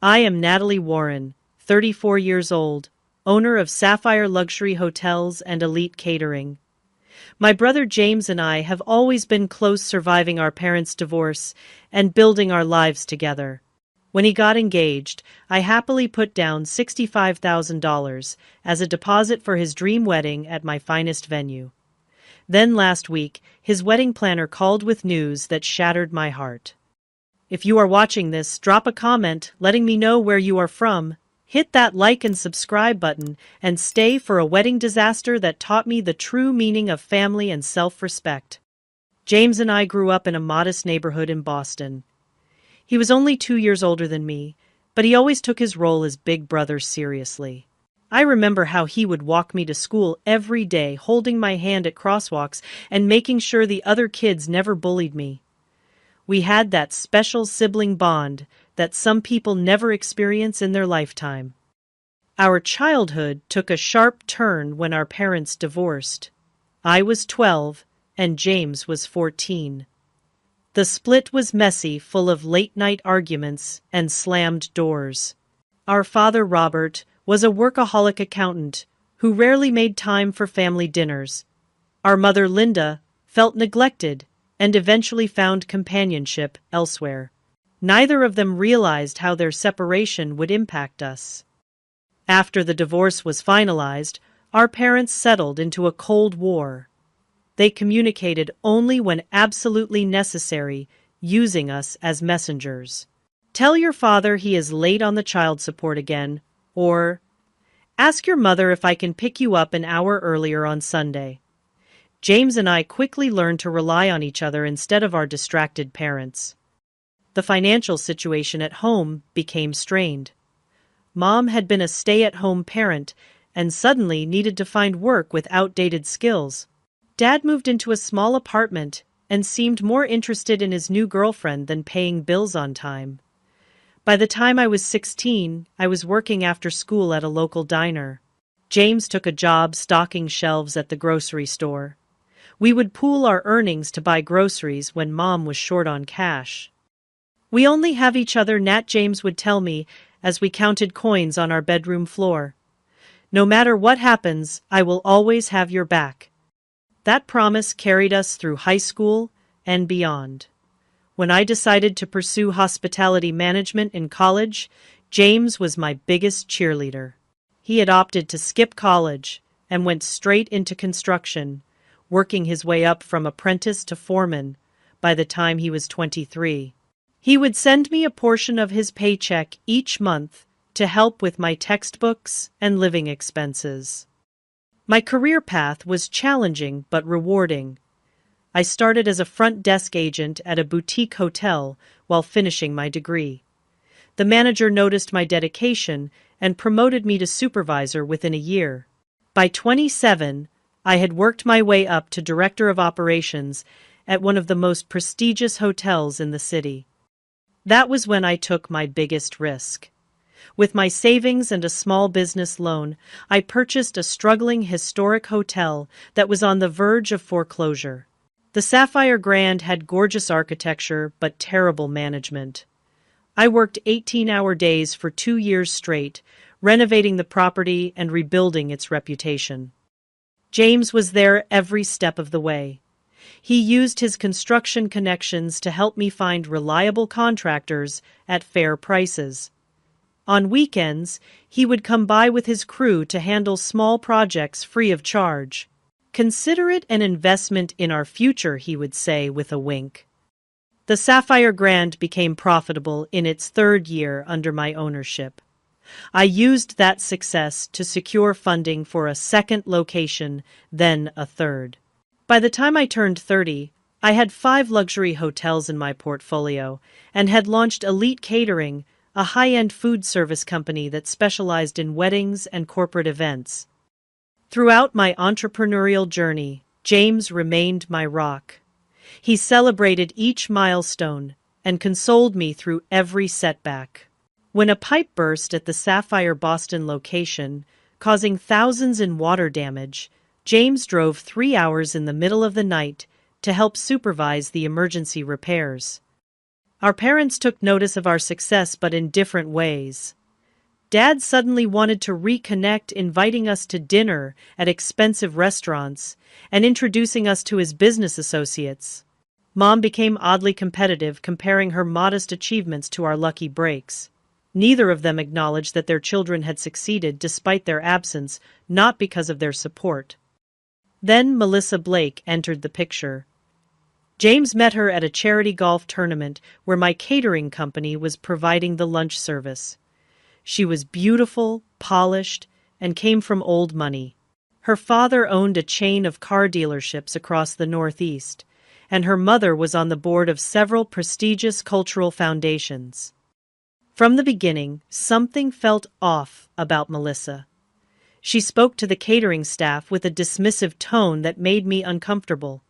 I am Natalie Warren, 34 years old, owner of Sapphire Luxury Hotels and Elite Catering. My brother James and I have always been close, surviving our parents' divorce and building our lives together. When he got engaged, I happily put down $65,000 as a deposit for his dream wedding at my finest venue. Then last week, his wedding planner called with news that shattered my heart. If you are watching this, drop a comment letting me know where you are from. Hit that like and subscribe button and stay for a wedding disaster that taught me the true meaning of family and self-respect. James and I grew up in a modest neighborhood in Boston. He was only 2 years older than me, but he always took his role as big brother seriously. I remember how he would walk me to school every day, holding my hand at crosswalks and making sure the other kids never bullied me. We had that special sibling bond that some people never experience in their lifetime. Our childhood took a sharp turn when our parents divorced. I was 12 and James was 14. The split was messy, full of late-night arguments and slammed doors. Our father, Robert, was a workaholic accountant who rarely made time for family dinners. Our mother, Linda, felt neglected and eventually found companionship elsewhere. Neither of them realized how their separation would impact us. After the divorce was finalized, our parents settled into a Cold War. They communicated only when absolutely necessary, using us as messengers. Tell your father he is late on the child support again, or ask your mother if I can pick you up an hour earlier on Sunday. James and I quickly learned to rely on each other instead of our distracted parents. The financial situation at home became strained. Mom had been a stay-at-home parent and suddenly needed to find work with outdated skills. Dad moved into a small apartment and seemed more interested in his new girlfriend than paying bills on time. By the time I was 16, I was working after school at a local diner. James took a job stocking shelves at the grocery store. We would pool our earnings to buy groceries when Mom was short on cash. "We only have each other," Nat James would tell me as we counted coins on our bedroom floor. "No matter what happens, I will always have your back." That promise carried us through high school and beyond. When I decided to pursue hospitality management in college, James was my biggest cheerleader. He had opted to skip college and went straight into construction, working his way up from apprentice to foreman by the time he was 23. He would send me a portion of his paycheck each month to help with my textbooks and living expenses. My career path was challenging but rewarding. I started as a front desk agent at a boutique hotel while finishing my degree. The manager noticed my dedication and promoted me to supervisor within a year. By 27, I had worked my way up to director of operations at one of the most prestigious hotels in the city. That was when I took my biggest risk. With my savings and a small business loan, I purchased a struggling historic hotel that was on the verge of foreclosure. The Sapphire Grand had gorgeous architecture but terrible management. I worked 18-hour days for 2 years straight, renovating the property and rebuilding its reputation. James was there every step of the way. He used his construction connections to help me find reliable contractors at fair prices. On weekends, he would come by with his crew to handle small projects free of charge. "Consider it an investment in our future," he would say with a wink. The Sapphire Grand became profitable in its 3rd year under my ownership. I used that success to secure funding for a 2nd location, then a 3rd. By the time I turned 30, I had 5 luxury hotels in my portfolio and had launched Elite Catering, a high-end food service company that specialized in weddings and corporate events. Throughout my entrepreneurial journey, James remained my rock. He celebrated each milestone and consoled me through every setback. When a pipe burst at the Sapphire Boston location, causing thousands in water damage, James drove 3 hours in the middle of the night to help supervise the emergency repairs. Our parents took notice of our success, but in different ways. Dad suddenly wanted to reconnect, inviting us to dinner at expensive restaurants and introducing us to his business associates. Mom became oddly competitive, comparing her modest achievements to our lucky breaks. Neither of them acknowledged that their children had succeeded despite their absence, not because of their support. Then Melissa Blake entered the picture. James met her at a charity golf tournament where my catering company was providing the lunch service. She was beautiful, polished, and came from old money. Her father owned a chain of car dealerships across the Northeast, and her mother was on the board of several prestigious cultural foundations. From the beginning, something felt off about Melissa. She spoke to the catering staff with a dismissive tone that made me uncomfortable.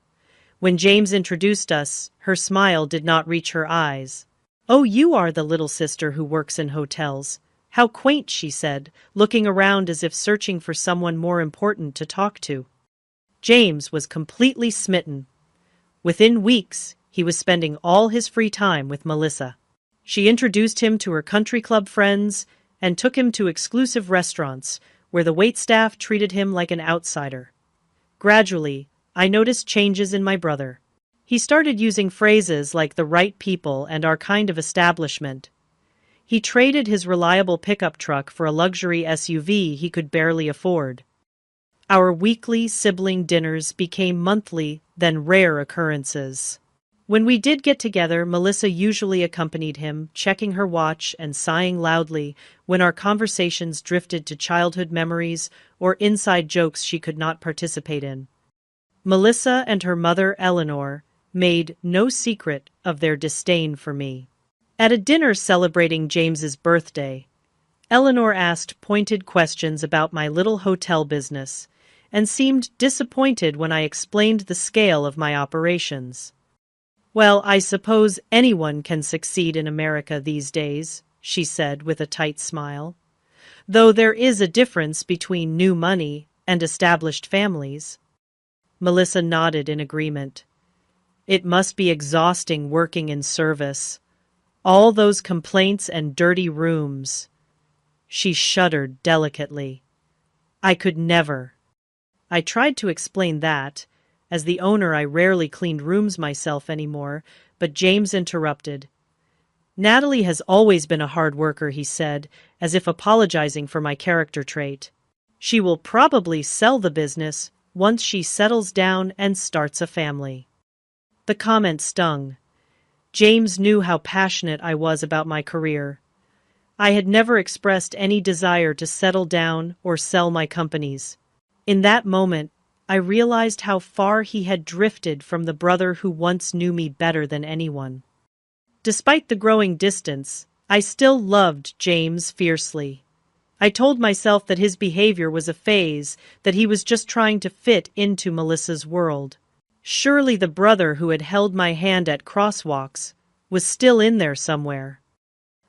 When James introduced us, her smile did not reach her eyes. "Oh, you are the little sister who works in hotels. How quaint," she said, looking around as if searching for someone more important to talk to. James was completely smitten. Within weeks, he was spending all his free time with Melissa. She introduced him to her country club friends and took him to exclusive restaurants where the waitstaff treated him like an outsider. Gradually, I noticed changes in my brother. He started using phrases like the right people and our kind of establishment. He traded his reliable pickup truck for a luxury SUV he could barely afford. Our weekly sibling dinners became monthly, then rare occurrences. When we did get together, Melissa usually accompanied him, checking her watch and sighing loudly when our conversations drifted to childhood memories or inside jokes she could not participate in. Melissa and her mother, Eleanor, made no secret of their disdain for me. At a dinner celebrating James's birthday, Eleanor asked pointed questions about my little hotel business and seemed disappointed when I explained the scale of my operations. "Well, I suppose anyone can succeed in America these days," she said with a tight smile. "Though there is a difference between new money and established families." Melissa nodded in agreement. "It must be exhausting working in service. All those complaints and dirty rooms." She shuddered delicately. "I could never." I tried to explain that. As the owner, I rarely cleaned rooms myself anymore, but James interrupted. "Natalie has always been a hard worker," he said, as if apologizing for my character trait. "She will probably sell the business once she settles down and starts a family." The comment stung. James knew how passionate I was about my career. I had never expressed any desire to settle down or sell my companies. In that moment, I realized how far he had drifted from the brother who once knew me better than anyone. Despite the growing distance, I still loved James fiercely. I told myself that his behavior was a phase, that he was just trying to fit into Melissa's world. Surely the brother who had held my hand at crosswalks was still in there somewhere.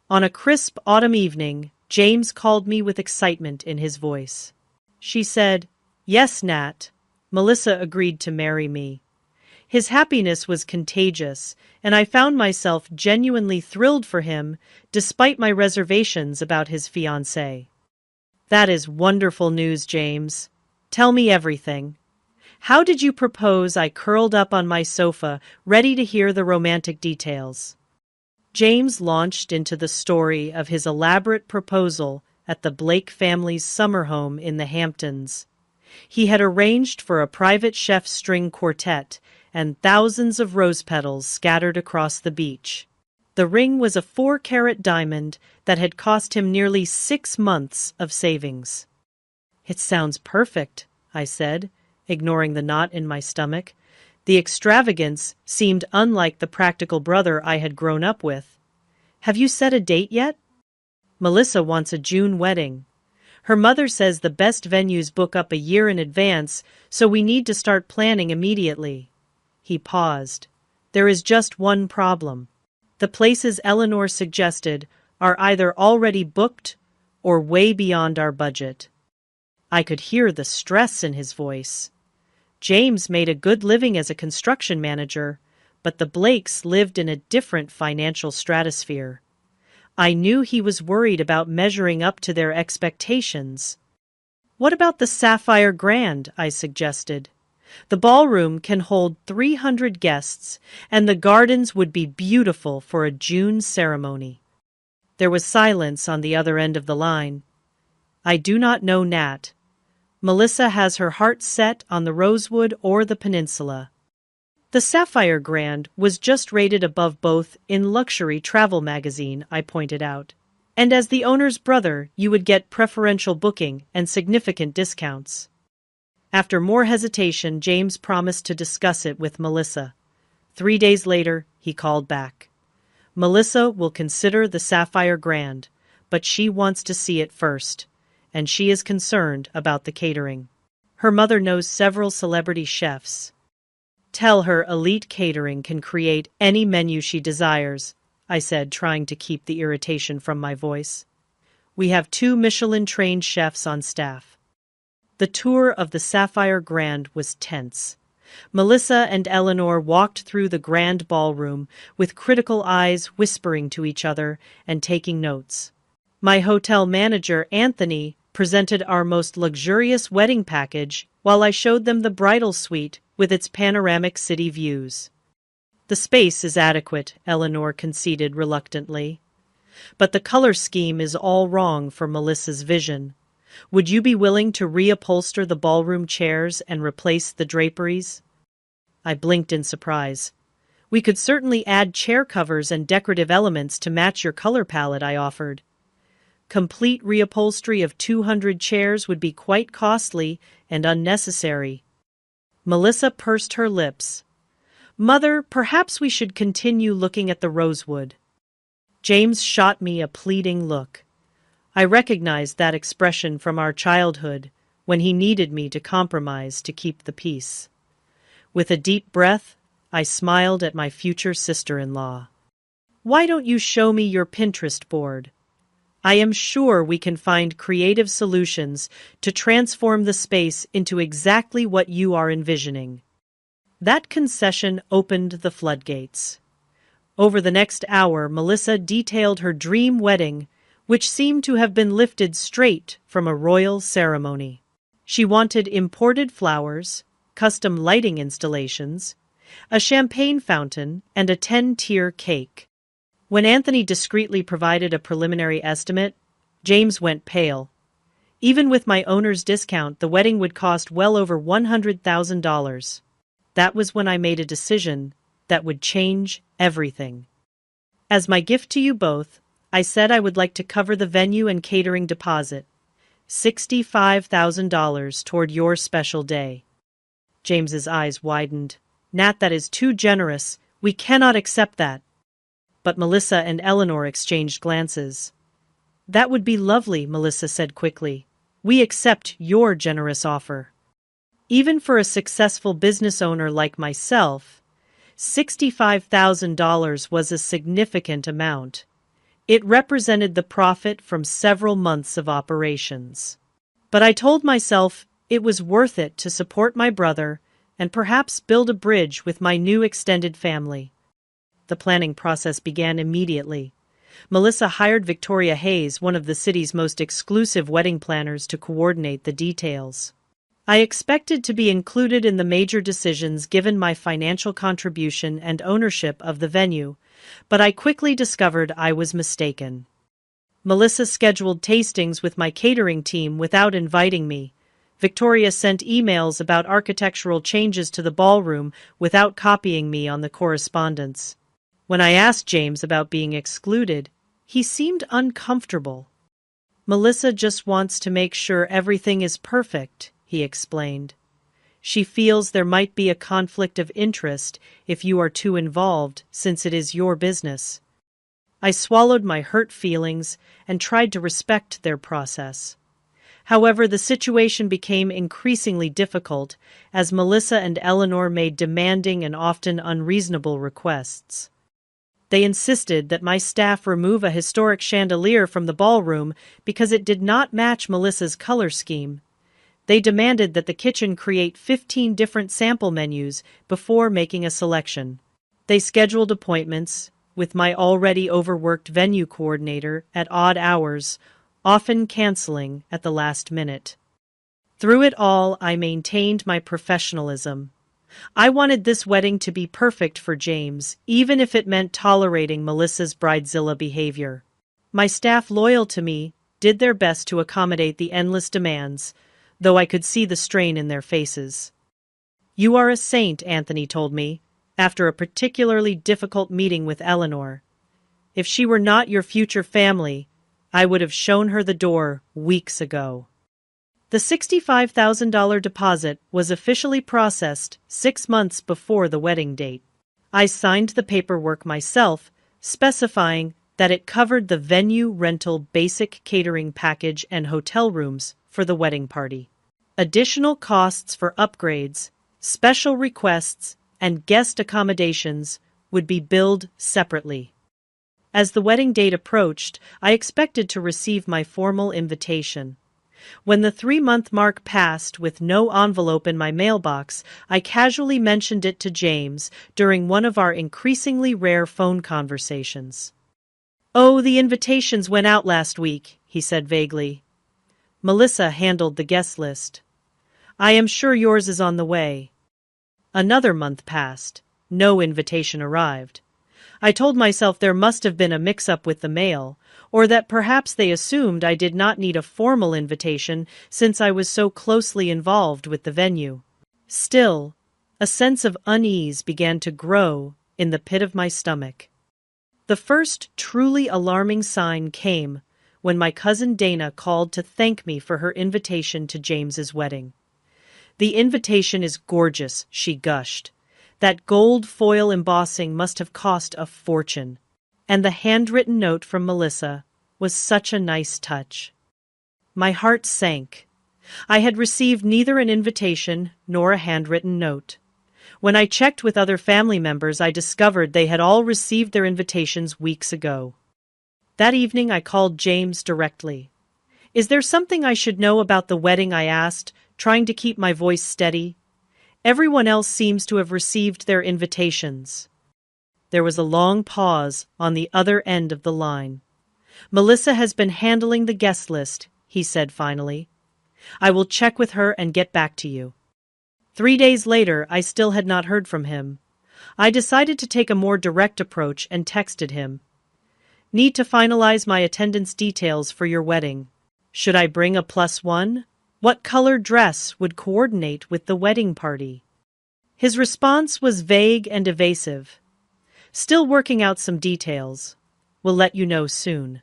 On a crisp autumn evening, James called me with excitement in his voice. She said, "Yes, Nat." Melissa agreed to marry me. His happiness was contagious, and I found myself genuinely thrilled for him, despite my reservations about his fiancée. "That is wonderful news, James. Tell me everything. How did you propose?" I curled up on my sofa, ready to hear the romantic details. James launched into the story of his elaborate proposal at the Blake family's summer home in the Hamptons. He had arranged for a private chef string quartet and thousands of rose petals scattered across the beach. The ring was a 4-carat diamond that had cost him nearly 6 months of savings. "It sounds perfect," I said, ignoring the knot in my stomach. The extravagance seemed unlike the practical brother I had grown up with. "Have you set a date yet?" "Melissa wants a June wedding. Her mother says the best venues book up a year in advance, so we need to start planning immediately." He paused. "There is just one problem. The places Eleanor suggested are either already booked or way beyond our budget." I could hear the stress in his voice. James made a good living as a construction manager, but the Blakes lived in a different financial stratosphere. I knew he was worried about measuring up to their expectations. "What about the Sapphire Grand?" I suggested. "The ballroom can hold 300 guests, and the gardens would be beautiful for a June ceremony." There was silence on the other end of the line. "I do not know, Nat. Melissa has her heart set on the Rosewood or the Peninsula." The Sapphire Grand was just rated above both in Luxury Travel magazine, I pointed out. And as the owner's brother, you would get preferential booking and significant discounts. After more hesitation, James promised to discuss it with Melissa. 3 days later, he called back. "Melissa will consider the Sapphire Grand, but she wants to see it first, and she is concerned about the catering. Her mother knows several celebrity chefs. Tell her Elite Catering can create any menu she desires," I said, trying to keep the irritation from my voice. "We have 2 Michelin-trained chefs on staff." The tour of the Sapphire Grand was tense. Melissa and Eleanor walked through the grand ballroom with critical eyes, whispering to each other and taking notes. My hotel manager, Anthony, presented our most luxurious wedding package while I showed them the bridal suite with its panoramic city views. "The space is adequate," Eleanor conceded reluctantly. "But the color scheme is all wrong for Melissa's vision. Would you be willing to reupholster the ballroom chairs and replace the draperies?" I blinked in surprise. "We could certainly add chair covers and decorative elements to match your color palette," I offered. "Complete reupholstery of 200 chairs would be quite costly and unnecessary." Melissa pursed her lips. "Mother, perhaps we should continue looking at the Rosewood." James shot me a pleading look. I recognized that expression from our childhood, when he needed me to compromise to keep the peace. With a deep breath, I smiled at my future sister-in-law. "Why don't you show me your Pinterest board? I am sure we can find creative solutions to transform the space into exactly what you are envisioning." That concession opened the floodgates. Over the next hour, Melissa detailed her dream wedding, which seemed to have been lifted straight from a royal ceremony. She wanted imported flowers, custom lighting installations, a champagne fountain, and a 10-tier cake. When Anthony discreetly provided a preliminary estimate, James went pale. Even with my owner's discount, the wedding would cost well over $100,000. That was when I made a decision that would change everything. "As my gift to you both, I said I would like to cover the venue and catering deposit, $65,000 toward your special day." James's eyes widened. "Nat, that is too generous. We cannot accept that." But Melissa and Eleanor exchanged glances. "That would be lovely," Melissa said quickly. "We accept your generous offer." Even for a successful business owner like myself, $65,000 was a significant amount. It represented the profit from several months of operations. But I told myself it was worth it to support my brother and perhaps build a bridge with my new extended family. The planning process began immediately. Melissa hired Victoria Hayes, one of the city's most exclusive wedding planners, to coordinate the details. I expected to be included in the major decisions given my financial contribution and ownership of the venue, but I quickly discovered I was mistaken. Melissa scheduled tastings with my catering team without inviting me. Victoria sent emails about architectural changes to the ballroom without copying me on the correspondence. When I asked James about being excluded, he seemed uncomfortable. "Melissa just wants to make sure everything is perfect," he explained. "She feels there might be a conflict of interest if you are too involved, since it is your business." I swallowed my hurt feelings and tried to respect their process. However, the situation became increasingly difficult as Melissa and Eleanor made demanding and often unreasonable requests. They insisted that my staff remove a historic chandelier from the ballroom because it did not match Melissa's color scheme. They demanded that the kitchen create 15 different sample menus before making a selection. They scheduled appointments with my already overworked venue coordinator at odd hours, often canceling at the last minute. Through it all, I maintained my professionalism. I wanted this wedding to be perfect for James, even if it meant tolerating Melissa's bridezilla behavior. My staff loyal to me did their best to accommodate the endless demands, though I could see the strain in their faces. "You are a saint," Anthony told me, after a particularly difficult meeting with Eleanor. "If she were not your future family, I would have shown her the door weeks ago." The $65,000 deposit was officially processed 6 months before the wedding date. I signed the paperwork myself, specifying that it covered the venue rental basic catering package and hotel rooms for the wedding party. Additional costs for upgrades, special requests, and guest accommodations would be billed separately. As the wedding date approached, I expected to receive my formal invitation. When the 3-month mark passed with no envelope in my mailbox, I casually mentioned it to James during one of our increasingly rare phone conversations. "Oh, the invitations went out last week," he said vaguely. "Melissa handled the guest list. I am sure yours is on the way." Another month passed. No invitation arrived. I told myself there must have been a mix-up with the mail, or that perhaps they assumed I did not need a formal invitation since I was so closely involved with the venue. Still, a sense of unease began to grow in the pit of my stomach. The first truly alarming sign came when my cousin Dana called to thank me for her invitation to James's wedding. "The invitation is gorgeous," she gushed. "That gold foil embossing must have cost a fortune. And the handwritten note from Melissa was such a nice touch." My heart sank. I had received neither an invitation nor a handwritten note. When I checked with other family members, I discovered they had all received their invitations weeks ago. That evening I called James directly. "Is there something I should know about the wedding?" I asked, trying to keep my voice steady. "Everyone else seems to have received their invitations." There was a long pause on the other end of the line. "Melissa has been handling the guest list," he said finally. "I will check with her and get back to you." 3 days later, I still had not heard from him. I decided to take a more direct approach and texted him. "Need to finalize my attendance details for your wedding. Should I bring a +1? What color dress would coordinate with the wedding party?" His response was vague and evasive. "Still working out some details. Will let you know soon."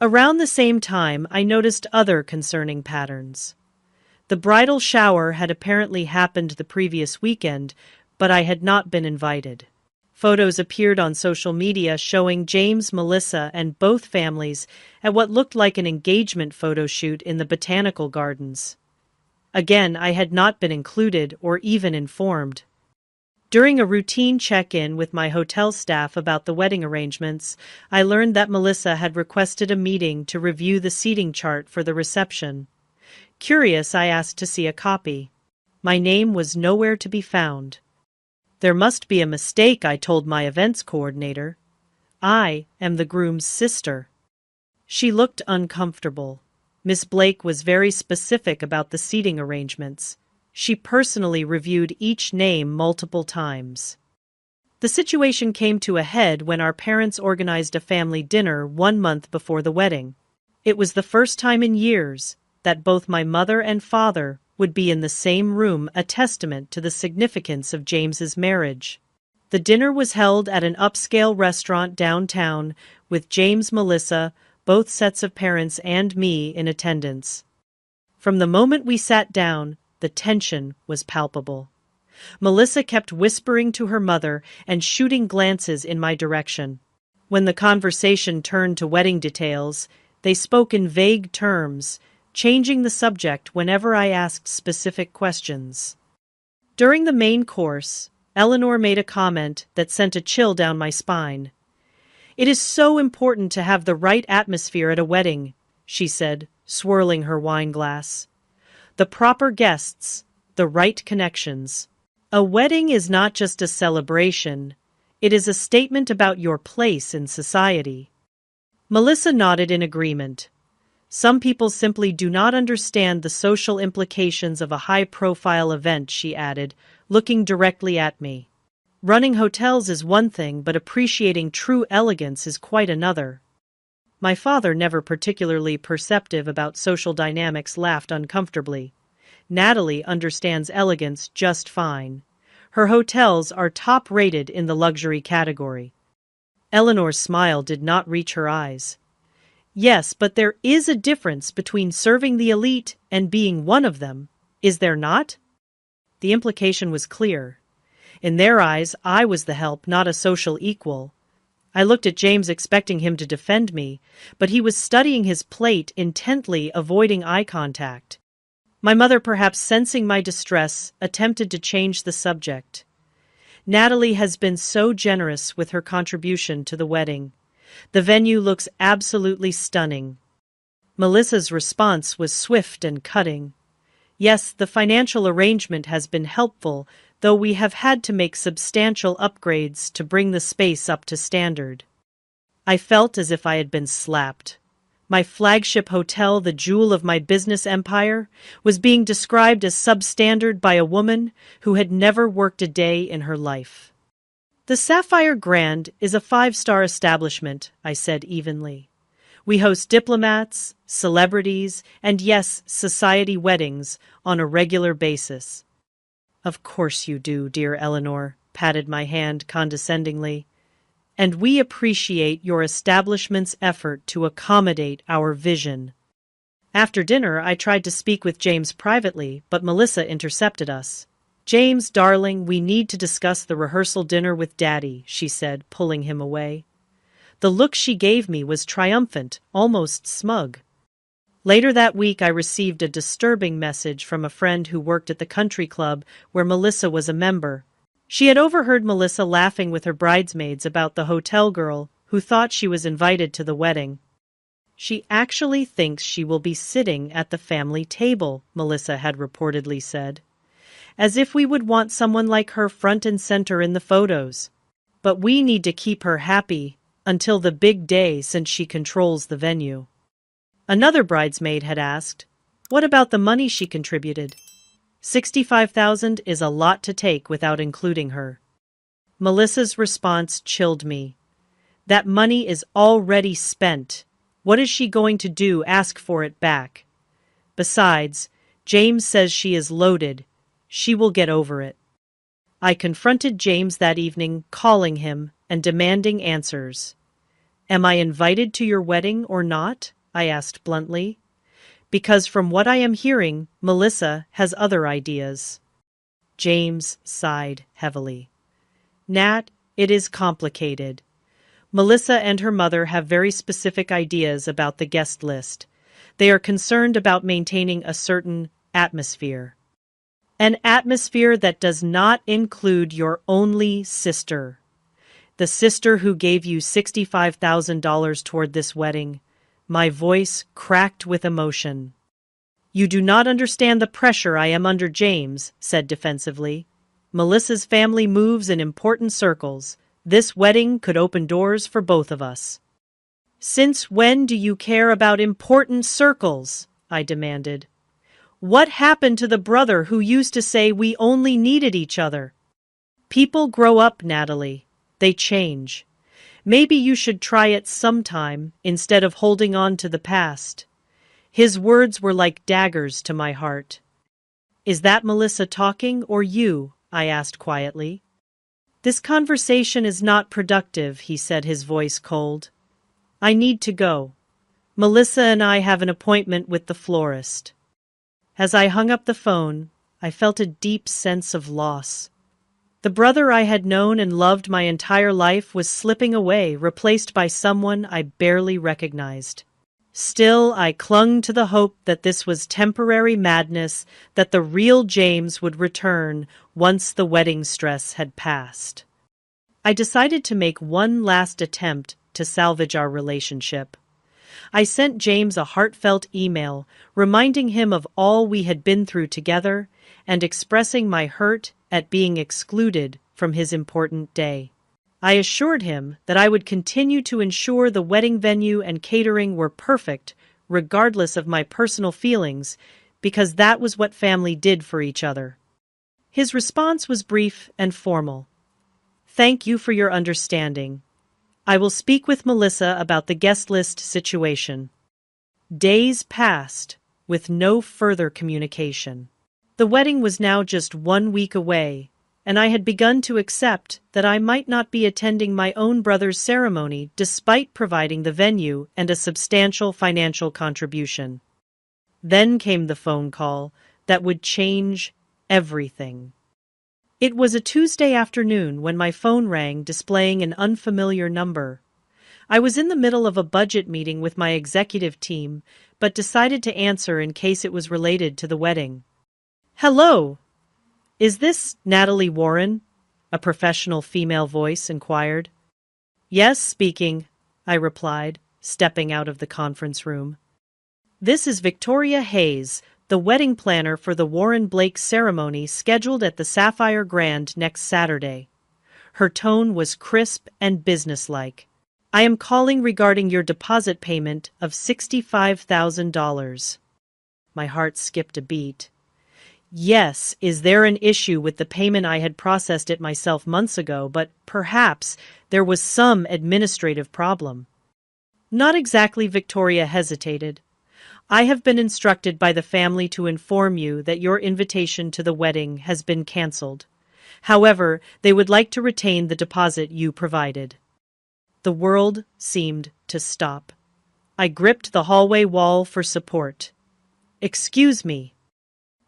Around the same time, I noticed other concerning patterns. The bridal shower had apparently happened the previous weekend, but I had not been invited. Photos appeared on social media showing James, Melissa, and both families at what looked like an engagement photo shoot in the botanical gardens. Again, I had not been included or even informed. During a routine check-in with my hotel staff about the wedding arrangements, I learned that Melissa had requested a meeting to review the seating chart for the reception. Curious, I asked to see a copy. My name was nowhere to be found. "There must be a mistake," I told my events coordinator. "I am the groom's sister." She looked uncomfortable. Miss Blake was very specific about the seating arrangements. She personally reviewed each name multiple times. The situation came to a head when our parents organized a family dinner 1 month before the wedding. It was the first time in years that both my mother and father would be in the same room, a testament to the significance of James's marriage. The dinner was held at an upscale restaurant downtown, with James, Melissa, both sets of parents, and me in attendance. From the moment we sat down, the tension was palpable. Melissa kept whispering to her mother and shooting glances in my direction. When the conversation turned to wedding details, they spoke in vague terms, changing the subject whenever I asked specific questions. During the main course, Eleanor made a comment that sent a chill down my spine. "It is so important to have the right atmosphere at a wedding," she said, swirling her wine glass. "The proper guests, the right connections. A wedding is not just a celebration, It is a statement about your place in society. Melissa nodded in agreement. Some people simply do not understand the social implications of a high-profile event, she added, looking directly at me. Running hotels is one thing, but appreciating true elegance is quite another. My father, never particularly perceptive about social dynamics, laughed uncomfortably. Natalie understands elegance just fine. Her hotels are top-rated in the luxury category. Eleanor's smile did not reach her eyes. Yes, but there is a difference between serving the elite and being one of them, is there not? The implication was clear. In their eyes, I was the help, not a social equal. I looked at James, expecting him to defend me, but he was studying his plate, intently avoiding eye contact. My mother, perhaps sensing my distress, attempted to change the subject. Natalie has been so generous with her contribution to the wedding. The venue looks absolutely stunning. Melissa's response was swift and cutting. Yes, the financial arrangement has been helpful, though we have had to make substantial upgrades to bring the space up to standard. I felt as if I had been slapped. My flagship hotel, the jewel of my business empire, was being described as substandard by a woman who had never worked a day in her life. The Sapphire Grand is a 5-star establishment, I said evenly. We host diplomats, celebrities, and yes, society weddings on a regular basis. Of course you do, dear Eleanor, patted my hand condescendingly. And we appreciate your establishment's effort to accommodate our vision. After dinner, I tried to speak with James privately, but Melissa intercepted us. James, darling, we need to discuss the rehearsal dinner with Daddy, she said, pulling him away. The look she gave me was triumphant, almost smug. Later that week, I received a disturbing message from a friend who worked at the country club where Melissa was a member. She had overheard Melissa laughing with her bridesmaids about the hotel girl who thought she was invited to the wedding. She actually thinks she will be sitting at the family table, Melissa had reportedly said. As if we would want someone like her front and center in the photos. But we need to keep her happy until the big day, since she controls the venue. Another bridesmaid had asked, "What about the money she contributed?" $65,000 is a lot to take without including her. Melissa's response chilled me. That money is already spent. What is she going to do, ask for it back? Besides, James says she is loaded. She will get over it. I confronted James that evening, calling him and demanding answers. Am I invited to your wedding or not? I asked bluntly. Because from what I am hearing, Melissa has other ideas. James sighed heavily. Nat, it is complicated. Melissa and her mother have very specific ideas about the guest list. They are concerned about maintaining a certain atmosphere. An atmosphere that does not include your only sister. The sister who gave you $65,000 toward this wedding. My voice cracked with emotion. You do not understand the pressure I am under, James said defensively. Melissa's family moves in important circles. This wedding could open doors for both of us. Since when do you care about important circles? I demanded. What happened to the brother who used to say we only needed each other? People grow up, Natalie. They change. Maybe you should try it sometime instead of holding on to the past. His words were like daggers to my heart. Is that Melissa talking or you? I asked quietly. This conversation is not productive, he said, his voice cold. I need to go. Melissa and I have an appointment with the florist. As I hung up the phone, I felt a deep sense of loss. The brother I had known and loved my entire life was slipping away, replaced by someone I barely recognized. Still, I clung to the hope that this was temporary madness, that the real James would return once the wedding stress had passed. I decided to make one last attempt to salvage our relationship. I sent James a heartfelt email, reminding him of all we had been through together and expressing my hurt at being excluded from his important day. I assured him that I would continue to ensure the wedding venue and catering were perfect, regardless of my personal feelings, because that was what family did for each other. His response was brief and formal. "Thank you for your understanding. I will speak with Melissa about the guest list situation." Days passed, with no further communication. The wedding was now just 1 week away, and I had begun to accept that I might not be attending my own brother's ceremony despite providing the venue and a substantial financial contribution. Then came the phone call that would change everything. It was a Tuesday afternoon when my phone rang, displaying an unfamiliar number. I was in the middle of a budget meeting with my executive team, but decided to answer in case it was related to the wedding. "Hello! Is this Natalie Warren?" a professional female voice inquired. "Yes, speaking," I replied, stepping out of the conference room. "This is Victoria Hayes, the wedding planner for the Warren Blake ceremony scheduled at the Sapphire Grand next Saturday." Her tone was crisp and businesslike. "I am calling regarding your deposit payment of $65,000. My heart skipped a beat. Yes, is there an issue with the payment? I had processed it myself months ago, but perhaps there was some administrative problem. Not exactly, Victoria hesitated. I have been instructed by the family to inform you that your invitation to the wedding has been cancelled. However, they would like to retain the deposit you provided. The world seemed to stop. I gripped the hallway wall for support. Excuse me.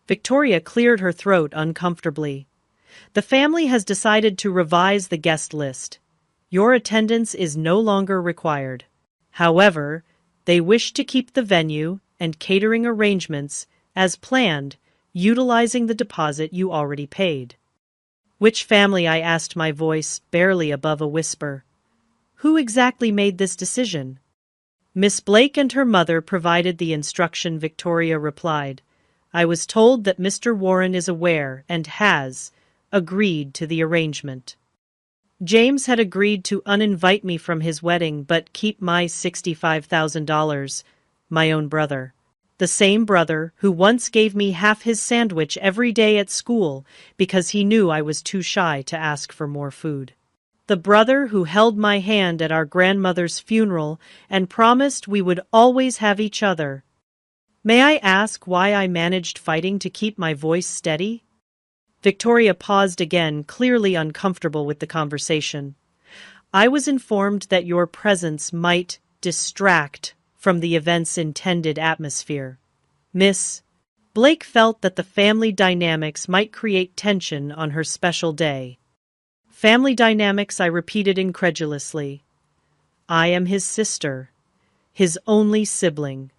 Victoria cleared her throat uncomfortably. The family has decided to revise the guest list. Your attendance is no longer required. However, they wish to keep the venue and catering arrangements as planned, utilizing the deposit you already paid. Which family? I asked, my voice barely above a whisper. Who exactly made this decision? Miss Blake and her mother provided the instruction, Victoria replied. I was told that Mr. Warren is aware and has agreed to the arrangement. James had agreed to uninvite me from his wedding but keep my $65,000, my own brother. The same brother who once gave me half his sandwich every day at school because he knew I was too shy to ask for more food. The brother who held my hand at our grandmother's funeral and promised we would always have each other. May I ask why I managed fighting to keep my voice steady? Victoria paused again, clearly uncomfortable with the conversation. I was informed that your presence might distract from the event's intended atmosphere. Miss Blake felt that the family dynamics might create tension on her special day. Family dynamics, I repeated incredulously. I am his sister, his only sibling.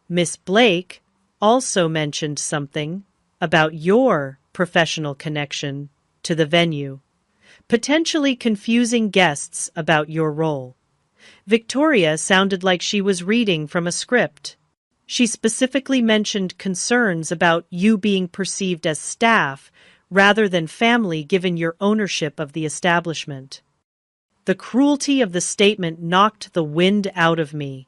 Miss Blake also mentioned something about your professional connection to the venue, potentially confusing guests about your role. Victoria sounded like she was reading from a script. She specifically mentioned concerns about you being perceived as staff rather than family given your ownership of the establishment. The cruelty of the statement knocked the wind out of me.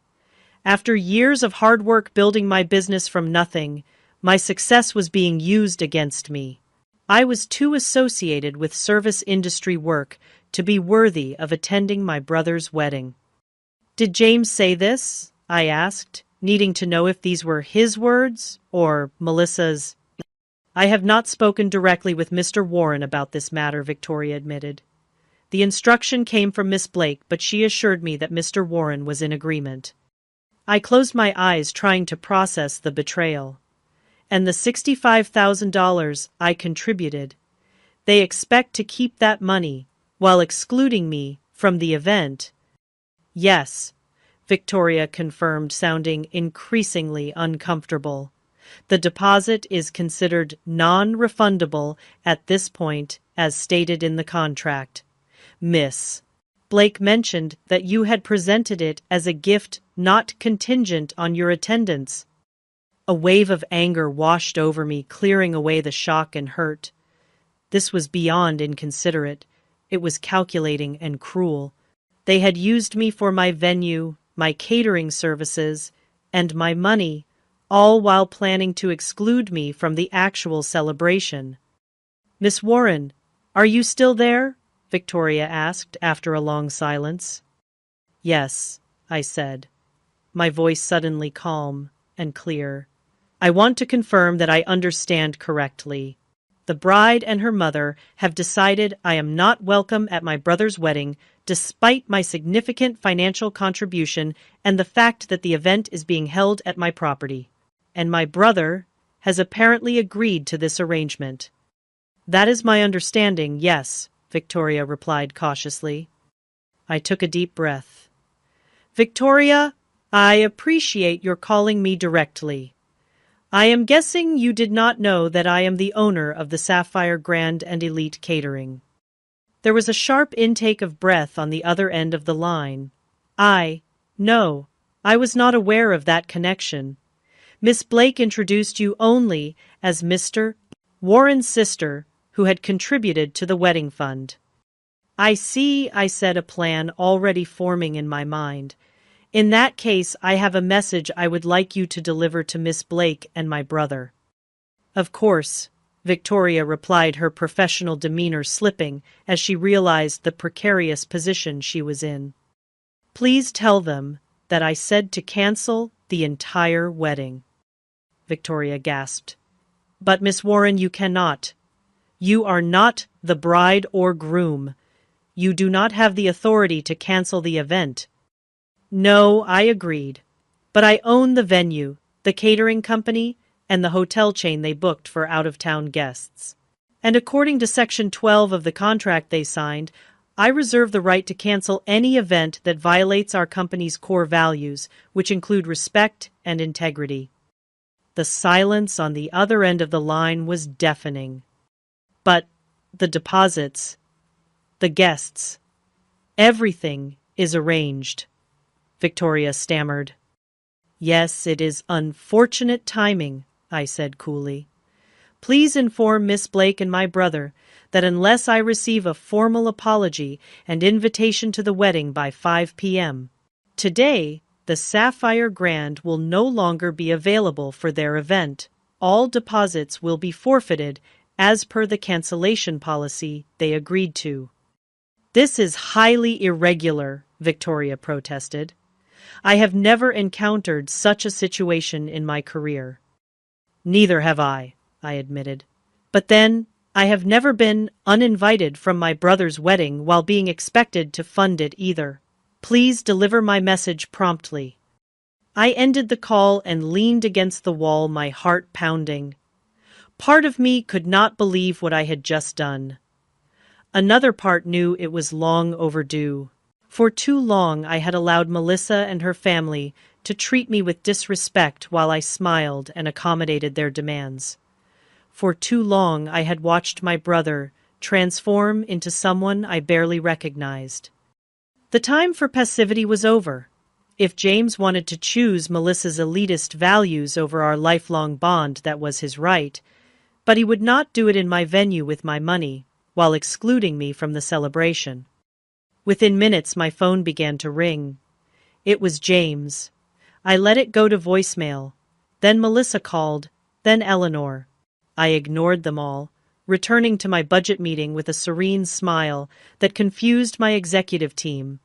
After years of hard work building my business from nothing, my success was being used against me. I was too associated with service industry work to be worthy of attending my brother's wedding. Did James say this? I asked, needing to know if these were his words or Melissa's. I have not spoken directly with Mr. Warren about this matter, Victoria admitted. The instruction came from Miss Blake, but she assured me that Mr. Warren was in agreement. I closed my eyes, trying to process the betrayal. And the $65,000 I contributed. They expect to keep that money while excluding me from the event. Yes, Victoria confirmed, sounding increasingly uncomfortable. The deposit is considered non-refundable at this point, as stated in the contract. Miss Blake mentioned that you had presented it as a gift not contingent on your attendance. A wave of anger washed over me, clearing away the shock and hurt. This was beyond inconsiderate. It was calculating and cruel. They had used me for my venue, my catering services, and my money, all while planning to exclude me from the actual celebration. "Miss Warren, are you still there?" Victoria asked after a long silence. "Yes," I said, my voice suddenly calm and clear. "I want to confirm that I understand correctly. The bride and her mother have decided I am not welcome at my brother's wedding, despite my significant financial contribution and the fact that the event is being held at my property. And my brother has apparently agreed to this arrangement." "That is my understanding, yes," Victoria replied cautiously. I took a deep breath. "Victoria, I appreciate your calling me directly. I am guessing you did not know that I am the owner of the Sapphire Grand and Elite Catering." There was a sharp intake of breath on the other end of the line. No, I was not aware of that connection. Miss Blake introduced you only as Mr. Warren's sister, who had contributed to the wedding fund. "I see," I said, a plan already forming in my mind. "In that case, I have a message I would like you to deliver to Miss Blake and my brother." "Of course," Victoria replied, her professional demeanor slipping as she realized the precarious position she was in. "Please tell them that I said to cancel the entire wedding." Victoria gasped. "But Miss Warren, you cannot. You are not the bride or groom. You do not have the authority to cancel the event." "No," I agreed. "But I own the venue, the catering company, and the hotel chain they booked for out-of-town guests. And according to Section 12 of the contract they signed, I reserve the right to cancel any event that violates our company's core values, which include respect and integrity." The silence on the other end of the line was deafening. "But the deposits, the guests, everything is arranged," Victoria stammered. "Yes, it is unfortunate timing," I said coolly. "Please inform Miss Blake and my brother that unless I receive a formal apology and invitation to the wedding by 5 p.m. today, the Sapphire Grand will no longer be available for their event. All deposits will be forfeited as per the cancellation policy they agreed to." "This is highly irregular," Victoria protested. "I have never encountered such a situation in my career." "Neither have I admitted. But then, I have never been uninvited from my brother's wedding while being expected to fund it either. Please deliver my message promptly." I ended the call and leaned against the wall, my heart pounding. Part of me could not believe what I had just done. Another part knew it was long overdue. For too long I had allowed Melissa and her family to treat me with disrespect while I smiled and accommodated their demands. For too long I had watched my brother transform into someone I barely recognized. The time for passivity was over. If James wanted to choose Melissa's elitist values over our lifelong bond, that was his right, but he would not do it in my venue with my money, while excluding me from the celebration. Within minutes my phone began to ring. It was James. I let it go to voicemail. Then Melissa called, then Eleanor. I ignored them all, returning to my budget meeting with a serene smile that confused my executive team.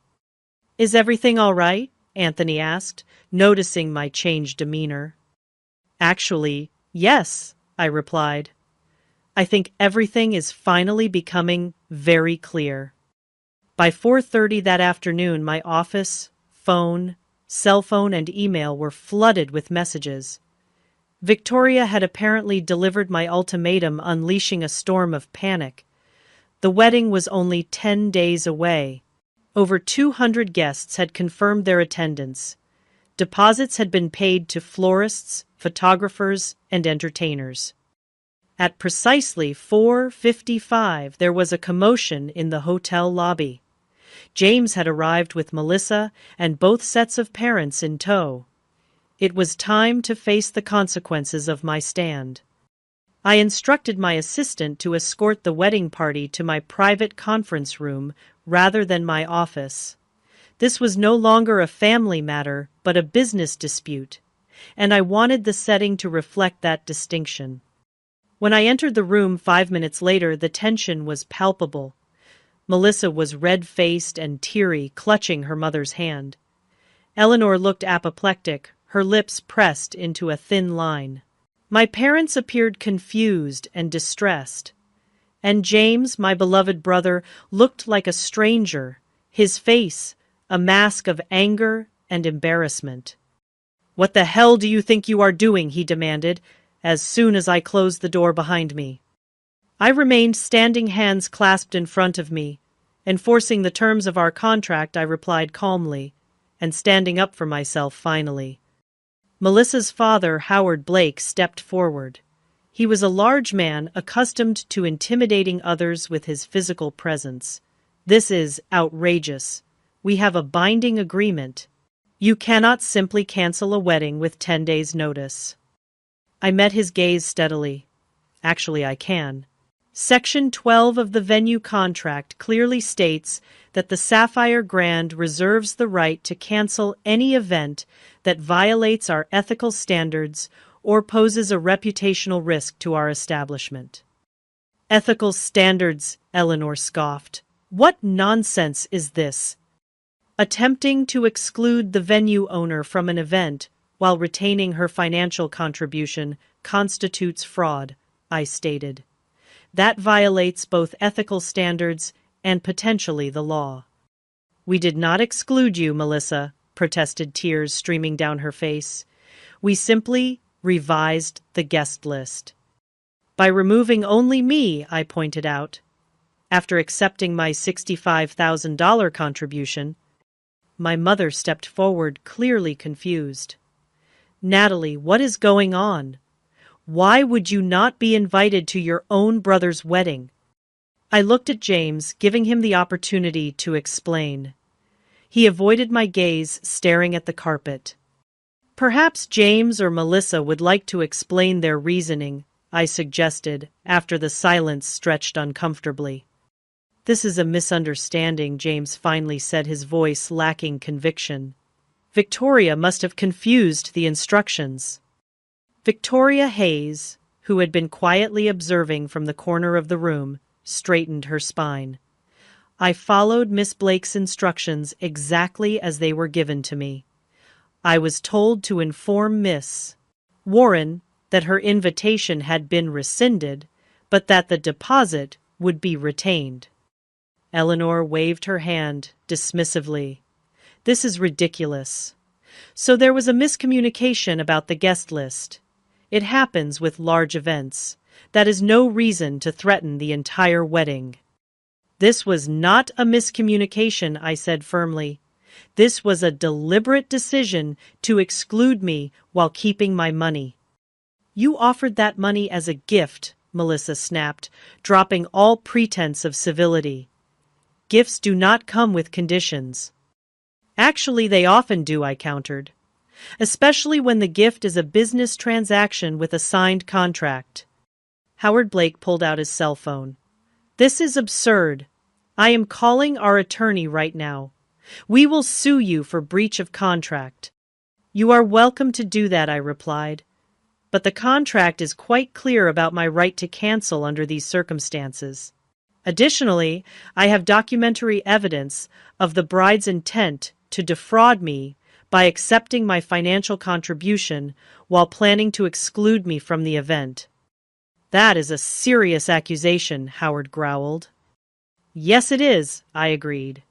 "Is everything all right?" Anthony asked, noticing my changed demeanor. "Actually, yes," I replied. "I think everything is finally becoming very clear." By 4:30 that afternoon, my office, phone, cell phone, and email were flooded with messages. Victoria had apparently delivered my ultimatum, unleashing a storm of panic. The wedding was only 10 days away. Over 200 guests had confirmed their attendance. Deposits had been paid to florists, photographers, and entertainers. At precisely 4:55, there was a commotion in the hotel lobby. James had arrived with Melissa and both sets of parents in tow. It was time to face the consequences of my stand. I instructed my assistant to escort the wedding party to my private conference room rather than my office. This was no longer a family matter, but a business dispute, and I wanted the setting to reflect that distinction. When I entered the room 5 minutes later, the tension was palpable. Melissa was red-faced and teary, clutching her mother's hand. Eleanor looked apoplectic, her lips pressed into a thin line. My parents appeared confused and distressed. And James, my beloved brother, looked like a stranger, his face a mask of anger and embarrassment. "What the hell do you think you are doing?" he demanded, as soon as I closed the door behind me. I remained standing, hands clasped in front of me. Enforcing the terms of our contract, I replied calmly, and standing up for myself finally. Melissa's father, Howard Blake, stepped forward. He was a large man, accustomed to intimidating others with his physical presence. "This is outrageous. We have a binding agreement. You cannot simply cancel a wedding with 10 days' notice." I met his gaze steadily. "Actually, I can. Section 12 of the venue contract clearly states that the Sapphire Grand reserves the right to cancel any event that violates our ethical standards or poses a reputational risk to our establishment." "Ethical standards," Eleanor scoffed. "What nonsense is this? Attempting to exclude the venue owner from an event while retaining her financial contribution constitutes fraud," I stated. "That violates both ethical standards and potentially the law." "We did not exclude you, Melissa," protested, tears streaming down her face. "We simply revised the guest list." "By removing only me," I pointed out. "After accepting my $65,000 contribution." My mother stepped forward, clearly confused. "Natalie, what is going on? Why would you not be invited to your own brother's wedding?" I looked at James, giving him the opportunity to explain. He avoided my gaze, staring at the carpet. "Perhaps James or Melissa would like to explain their reasoning," I suggested, after the silence stretched uncomfortably. "This is a misunderstanding," James finally said, his voice lacking conviction. "Victoria must have confused the instructions." Victoria Hayes, who had been quietly observing from the corner of the room, straightened her spine. "I followed Miss Blake's instructions exactly as they were given to me. I was told to inform Miss Warren that her invitation had been rescinded, but that the deposit would be retained." Eleanor waved her hand dismissively. "This is ridiculous. So there was a miscommunication about the guest list. It happens with large events. That is no reason to threaten the entire wedding." "This was not a miscommunication," I said firmly. "This was a deliberate decision to exclude me while keeping my money." "You offered that money as a gift," Melissa snapped, dropping all pretense of civility. "Gifts do not come with conditions." "Actually, they often do," I countered. "Especially when the gift is a business transaction with a signed contract." Howard Blake pulled out his cell phone. "This is absurd. I am calling our attorney right now. We will sue you for breach of contract." "You are welcome to do that," I replied. "But the contract is quite clear about my right to cancel under these circumstances. Additionally, I have documentary evidence of the bride's intent to defraud me by accepting my financial contribution while planning to exclude me from the event." "That is a serious accusation," Howard growled. "Yes, it is," I agreed.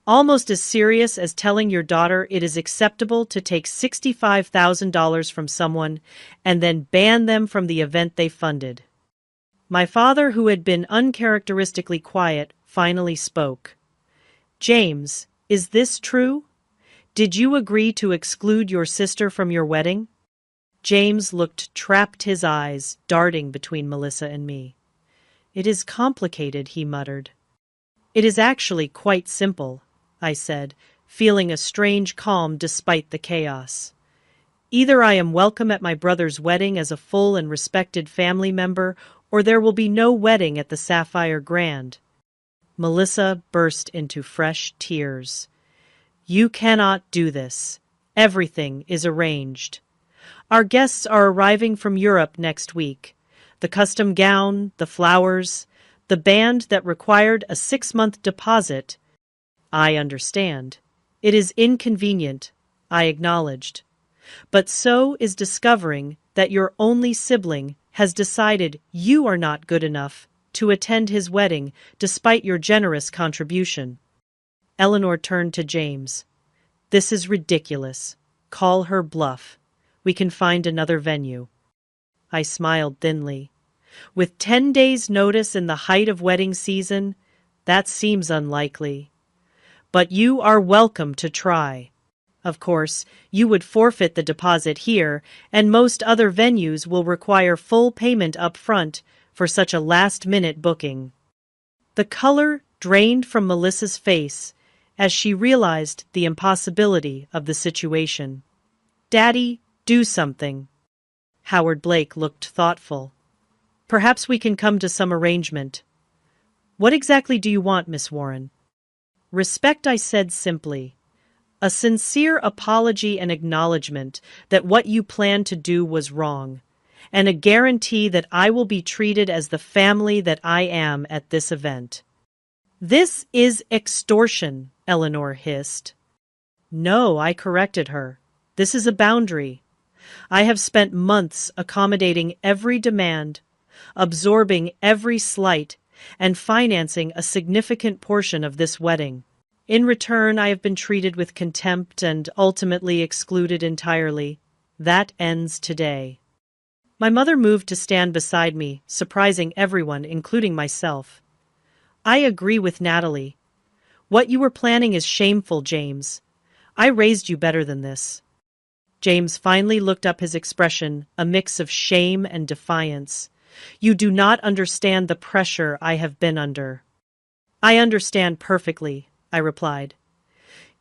"Almost as serious as telling your daughter it is acceptable to take $65,000 from someone and then ban them from the event they funded." My father, who had been uncharacteristically quiet, finally spoke. "James, is this true? Did you agree to exclude your sister from your wedding?" James looked trapped, his eyes darting between Melissa and me. "It is complicated," he muttered. "It is actually quite simple," I said, feeling a strange calm despite the chaos. Either I am welcome at my brother's wedding as a full and respected family member, or there will be no wedding at the Sapphire Grand. Melissa burst into fresh tears. You cannot do this. Everything is arranged. Our guests are arriving from Europe next week. The custom gown, the flowers, the band that required a 6-month deposit. I understand. It is inconvenient, I acknowledged. But so is discovering that your only sibling has decided you are not good enough to attend his wedding despite your generous contribution. Eleanor turned to James. This is ridiculous. Call her bluff. We can find another venue. I smiled thinly. With 10 days' notice in the height of wedding season, that seems unlikely. But you are welcome to try. Of course, you would forfeit the deposit here, and most other venues will require full payment up front for such a last-minute booking. The color drained from Melissa's face as she realized the impossibility of the situation. Daddy, do something. Howard Blake looked thoughtful. Perhaps we can come to some arrangement. What exactly do you want, Miss Warren? Respect, I said simply. A sincere apology and acknowledgement that what you planned to do was wrong, and a guarantee that I will be treated as the family that I am at this event. This is extortion, Eleanor hissed. No, I corrected her. This is a boundary. I have spent months accommodating every demand, absorbing every slight, and financing a significant portion of this wedding. In return, I have been treated with contempt and ultimately excluded entirely. That ends today. My mother moved to stand beside me, surprising everyone, including myself. I agree with Natalie. What you were planning is shameful, James. I raised you better than this. James finally looked up, his expression a mix of shame and defiance. You do not understand the pressure I have been under. I understand perfectly, I replied.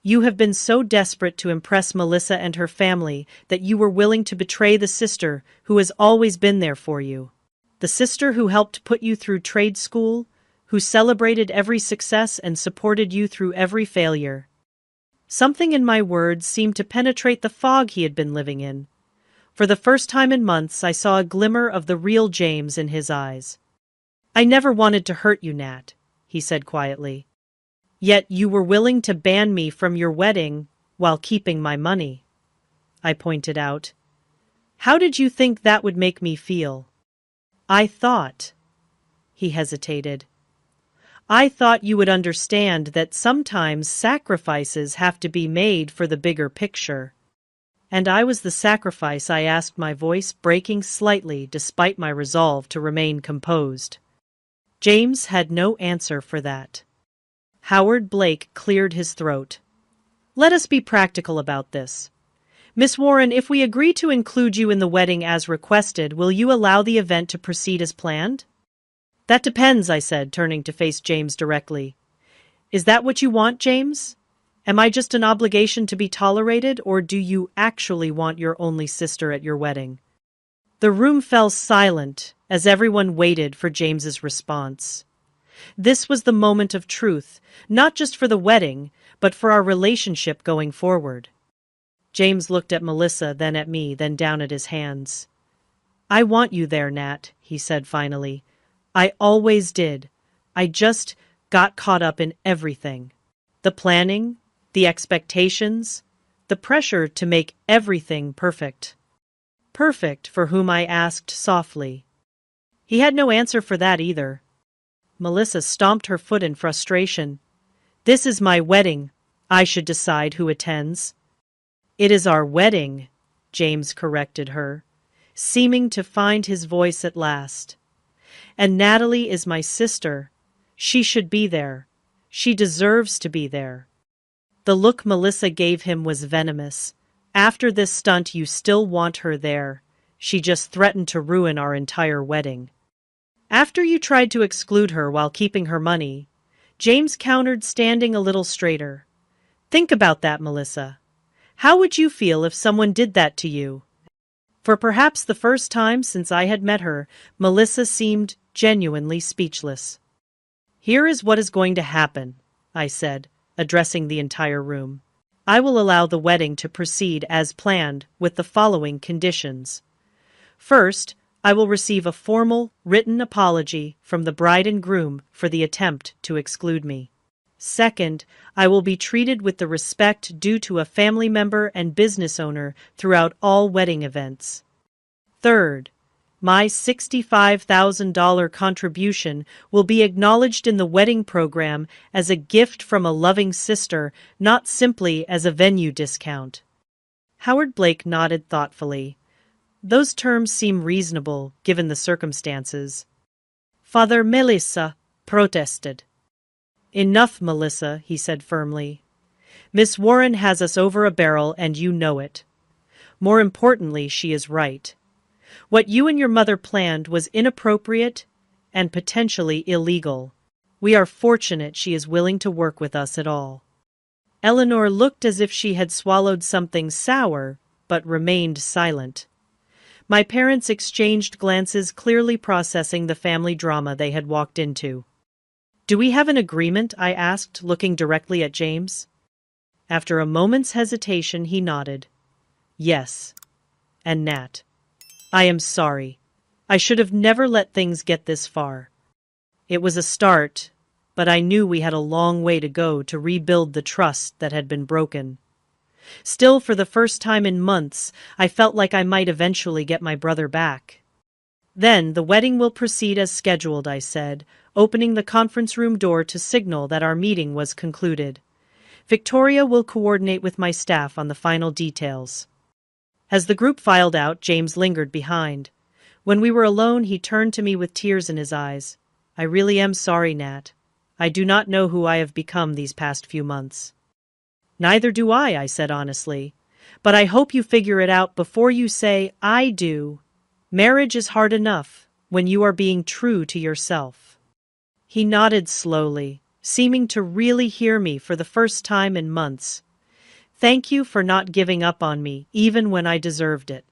You have been so desperate to impress Melissa and her family that you were willing to betray the sister who has always been there for you. The sister who helped put you through trade school, who celebrated every success and supported you through every failure. Something in my words seemed to penetrate the fog he had been living in. For the first time in months, I saw a glimmer of the real James in his eyes. I never wanted to hurt you, Nat, he said quietly. Yet you were willing to ban me from your wedding while keeping my money, I pointed out. How did you think that would make me feel? I thought, he hesitated. I thought you would understand that sometimes sacrifices have to be made for the bigger picture. And I was the sacrifice, I asked, my voice breaking slightly despite my resolve to remain composed. James had no answer for that. Howard Blake cleared his throat. Let us be practical about this. Miss Warren, if we agree to include you in the wedding as requested, will you allow the event to proceed as planned? That depends, I said, turning to face James directly. Is that what you want, James? Am I just an obligation to be tolerated, or do you actually want your only sister at your wedding? The room fell silent as everyone waited for James's response. This was the moment of truth, not just for the wedding, but for our relationship going forward. James looked at Melissa, then at me, then down at his hands. I want you there, Nat, he said finally. I always did. I just got caught up in everything. The planning, the expectations, the pressure to make everything perfect. Perfect for whom, I asked softly. He had no answer for that either. Melissa stomped her foot in frustration. This is my wedding. I should decide who attends. It is our wedding, James corrected her, seeming to find his voice at last. And Natalie is my sister. She should be there. She deserves to be there. The look Melissa gave him was venomous. After this stunt, you still want her there. She just threatened to ruin our entire wedding. After you tried to exclude her while keeping her money, James countered, standing a little straighter. Think about that, Melissa. How would you feel if someone did that to you? For perhaps the first time since I had met her, Melissa seemed genuinely speechless. Here is what is going to happen, I said, addressing the entire room. I will allow the wedding to proceed as planned with the following conditions. First, I will receive a formal, written apology from the bride and groom for the attempt to exclude me. Second, I will be treated with the respect due to a family member and business owner throughout all wedding events. Third, my $65,000 contribution will be acknowledged in the wedding program as a gift from a loving sister, not simply as a venue discount. Howard Blake nodded thoughtfully. Those terms seem reasonable, given the circumstances. Father Melissa protested. Enough, Melissa, he said firmly. Miss Warren has us over a barrel, and you know it. More importantly, she is right. What you and your mother planned was inappropriate and potentially illegal. We are fortunate she is willing to work with us at all. Eleanor looked as if she had swallowed something sour, but remained silent. My parents exchanged glances, clearly processing the family drama they had walked into. Do we have an agreement? I asked, looking directly at James. After a moment's hesitation, he nodded. Yes. And Nat, I am sorry. I should have never let things get this far. It was a start, but I knew we had a long way to go to rebuild the trust that had been broken. Still, for the first time in months, I felt like I might eventually get my brother back. Then, the wedding will proceed as scheduled, I said, opening the conference room door to signal that our meeting was concluded. Victoria will coordinate with my staff on the final details. As the group filed out, James lingered behind. When we were alone, he turned to me with tears in his eyes. I really am sorry, Nat. I do not know who I have become these past few months. Neither do I said honestly. But I hope you figure it out before you say, I do. Marriage is hard enough when you are being true to yourself. He nodded slowly, seeming to really hear me for the first time in months. Thank you for not giving up on me, even when I deserved it.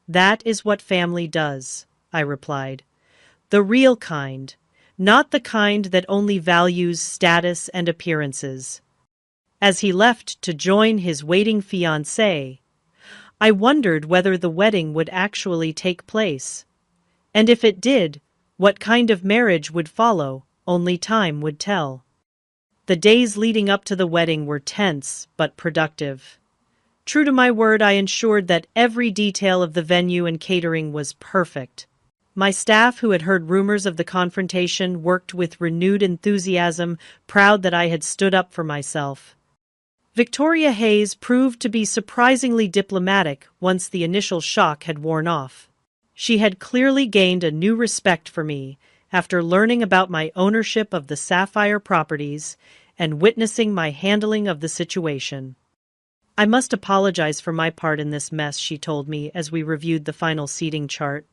That is what family does, I replied. The real kind, not the kind that only values status and appearances. As he left to join his waiting fiancée, I wondered whether the wedding would actually take place. And if it did, what kind of marriage would follow, only time would tell. The days leading up to the wedding were tense but productive. True to my word, I ensured that every detail of the venue and catering was perfect. My staff, who had heard rumors of the confrontation, worked with renewed enthusiasm, proud that I had stood up for myself. Victoria Hayes proved to be surprisingly diplomatic once the initial shock had worn off. She had clearly gained a new respect for me after learning about my ownership of the Sapphire properties and witnessing my handling of the situation. I must apologize for my part in this mess, she told me as we reviewed the final seating chart.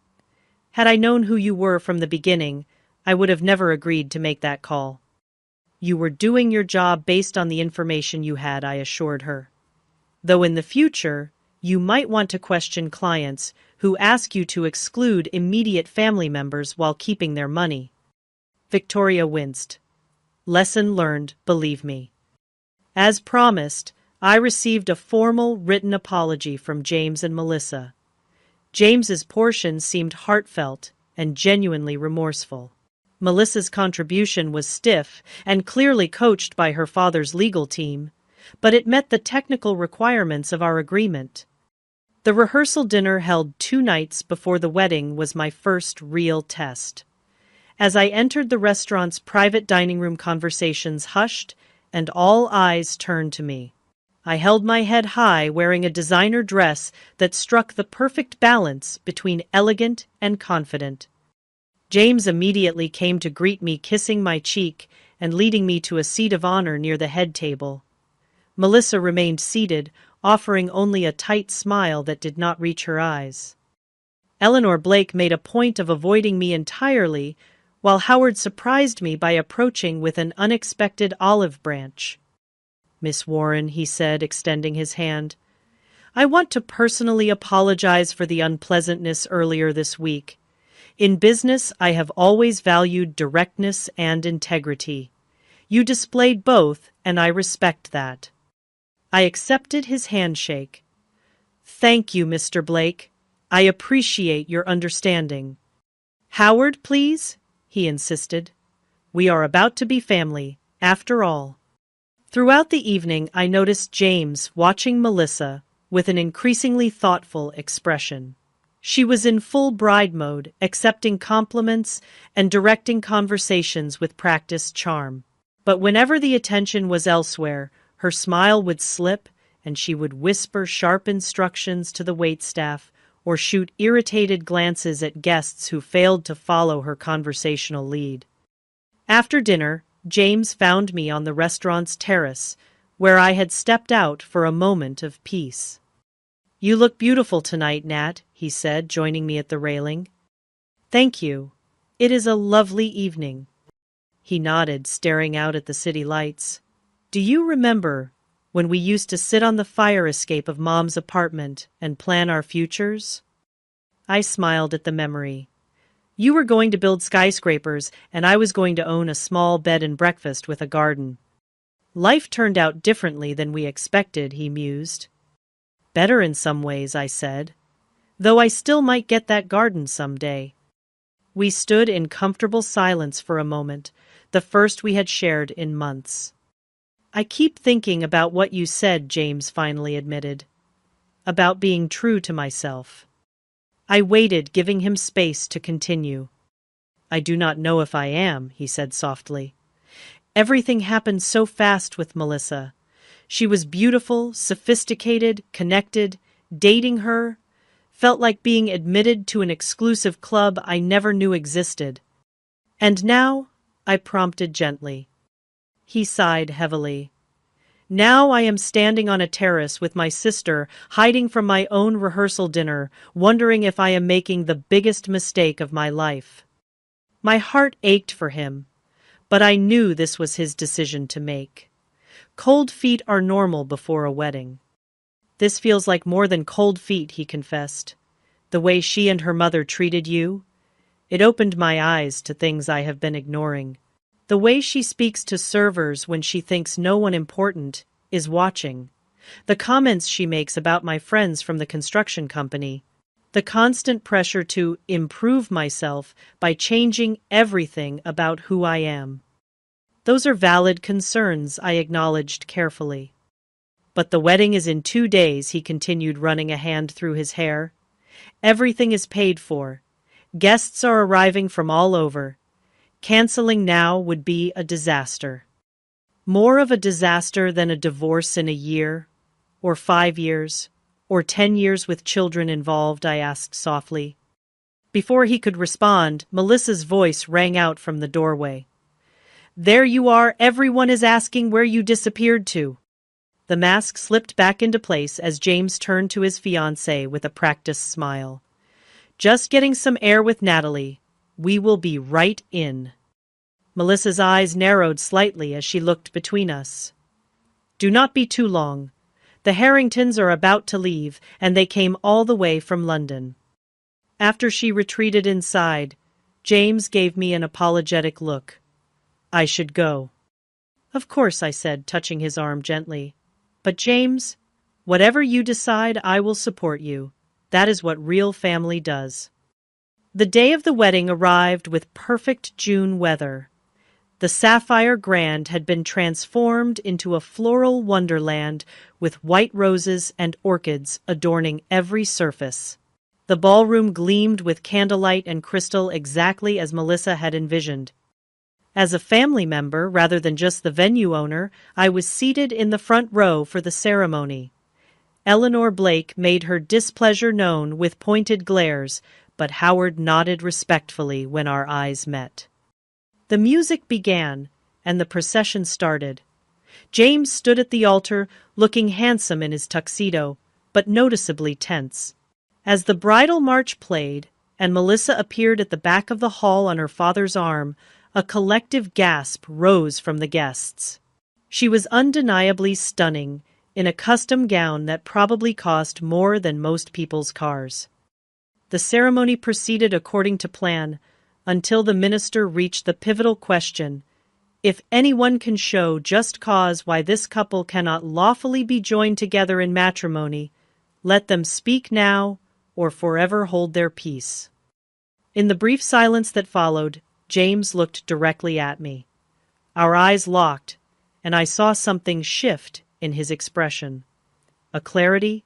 Had I known who you were from the beginning, I would have never agreed to make that call. You were doing your job based on the information you had, I assured her. Though in the future, you might want to question clients who ask you to exclude immediate family members while keeping their money. Victoria winced. Lesson learned, believe me. As promised, I received a formal written apology from James and Melissa. James's portion seemed heartfelt and genuinely remorseful. Melissa's contribution was stiff and clearly coached by her father's legal team, but it met the technical requirements of our agreement. The rehearsal dinner held 2 nights before the wedding was my first real test. As I entered the restaurant's private dining room, conversations hushed and all eyes turned to me. I held my head high, wearing a designer dress that struck the perfect balance between elegant and confident. James immediately came to greet me, kissing my cheek and leading me to a seat of honor near the head table. Melissa remained seated, offering only a tight smile that did not reach her eyes. Eleanor Blake made a point of avoiding me entirely, while Howard surprised me by approaching with an unexpected olive branch. Miss Warren, he said, extending his hand, I want to personally apologize for the unpleasantness earlier this week. In business, I have always valued directness and integrity. You displayed both, and I respect that. I accepted his handshake. Thank you, Mr. Blake. I appreciate your understanding. Howard, please, he insisted. We are about to be family, after all. Throughout the evening, I noticed James watching Melissa with an increasingly thoughtful expression. She was in full bride mode, accepting compliments and directing conversations with practiced charm. But whenever the attention was elsewhere, her smile would slip and she would whisper sharp instructions to the waitstaff or shoot irritated glances at guests who failed to follow her conversational lead. After dinner, James found me on the restaurant's terrace, where I had stepped out for a moment of peace. You look beautiful tonight, Nat, he said, joining me at the railing. Thank you. It is a lovely evening. He nodded, staring out at the city lights. Do you remember when we used to sit on the fire escape of Mom's apartment and plan our futures? I smiled at the memory. You were going to build skyscrapers, and I was going to own a small bed and breakfast with a garden. Life turned out differently than we expected, he mused. Better in some ways, I said, though I still might get that garden someday. We stood in comfortable silence for a moment, the first we had shared in months. I keep thinking about what you said, James finally admitted. About being true to myself. I waited, giving him space to continue. I do not know if I am, he said softly. Everything happened so fast with Melissa. She was beautiful, sophisticated, connected. Dating her felt like being admitted to an exclusive club I never knew existed. And now? I prompted gently. He sighed heavily. Now I am standing on a terrace with my sister, hiding from my own rehearsal dinner, wondering if I am making the biggest mistake of my life. My heart ached for him, but I knew this was his decision to make. Cold feet are normal before a wedding. This feels like more than cold feet, he confessed. The way she and her mother treated you, it opened my eyes to things I have been ignoring. The way she speaks to servers when she thinks no one important is watching. The comments she makes about my friends from the construction company. The constant pressure to improve myself by changing everything about who I am. Those are valid concerns, I acknowledged carefully. But the wedding is in 2 days, he continued, running a hand through his hair. Everything is paid for. Guests are arriving from all over. Canceling now would be a disaster. More of a disaster than a divorce in a year, or 5 years, or 10 years with children involved, I asked softly. Before he could respond, Melissa's voice rang out from the doorway. There you are, everyone is asking where you disappeared to. The mask slipped back into place as James turned to his fiancée with a practiced smile. Just getting some air with Natalie. We will be right in. Melissa's eyes narrowed slightly as she looked between us. Do not be too long. The Harringtons are about to leave, and they came all the way from London. After she retreated inside, James gave me an apologetic look. I should go. Of course, I said, touching his arm gently. But James, whatever you decide, I will support you. That is what real family does. The day of the wedding arrived with perfect June weather. The Sapphire Grand had been transformed into a floral wonderland with white roses and orchids adorning every surface. The ballroom gleamed with candlelight and crystal exactly as Melissa had envisioned. As a family member, rather than just the venue owner, I was seated in the front row for the ceremony. Eleanor Blake made her displeasure known with pointed glares, but Howard nodded respectfully when our eyes met. The music began, and the procession started. James stood at the altar, looking handsome in his tuxedo, but noticeably tense. As the bridal march played, and Melissa appeared at the back of the hall on her father's arm, a collective gasp rose from the guests. She was undeniably stunning, in a custom gown that probably cost more than most people's cars. The ceremony proceeded according to plan until the minister reached the pivotal question: if anyone can show just cause why this couple cannot lawfully be joined together in matrimony, let them speak now or forever hold their peace. In the brief silence that followed, James looked directly at me. Our eyes locked, and I saw something shift in his expression. A clarity,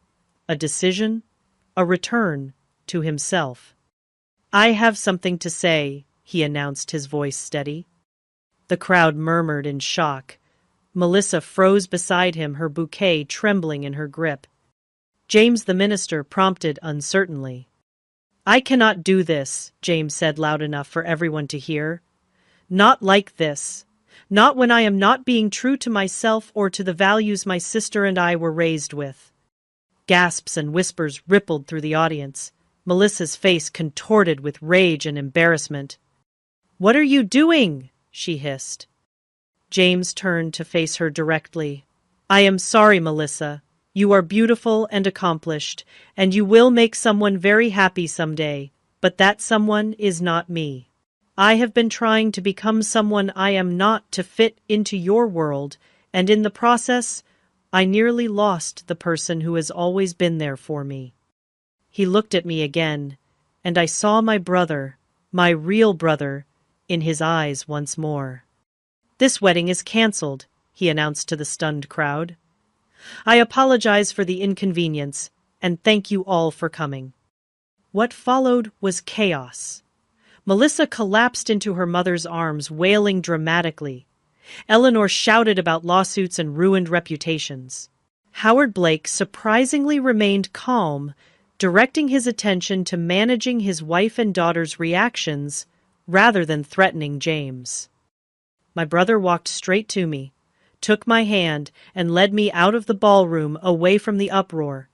a decision, a return to himself. "I have something to say," he announced, his voice steady. The crowd murmured in shock. Melissa froze beside him, her bouquet trembling in her grip. James the minister prompted uncertainly. "I cannot do this," James said loud enough for everyone to hear. "Not like this. Not when I am not being true to myself or to the values my sister and I were raised with." Gasps and whispers rippled through the audience. Melissa's face contorted with rage and embarrassment. "What are you doing?" she hissed. James turned to face her directly. "I am sorry, Melissa. You are beautiful and accomplished, and you will make someone very happy someday, but that someone is not me. I have been trying to become someone I am not to fit into your world, and in the process, I nearly lost the person who has always been there for me." He looked at me again, and I saw my brother, my real brother, in his eyes once more. "This wedding is cancelled," he announced to the stunned crowd. "I apologize for the inconvenience, and thank you all for coming." What followed was chaos. Melissa collapsed into her mother's arms, wailing dramatically. Eleanor shouted about lawsuits and ruined reputations. Howard Blake surprisingly remained calm, directing his attention to managing his wife and daughter's reactions rather than threatening James. My brother walked straight to me, took my hand, and led me out of the ballroom away from the uproar.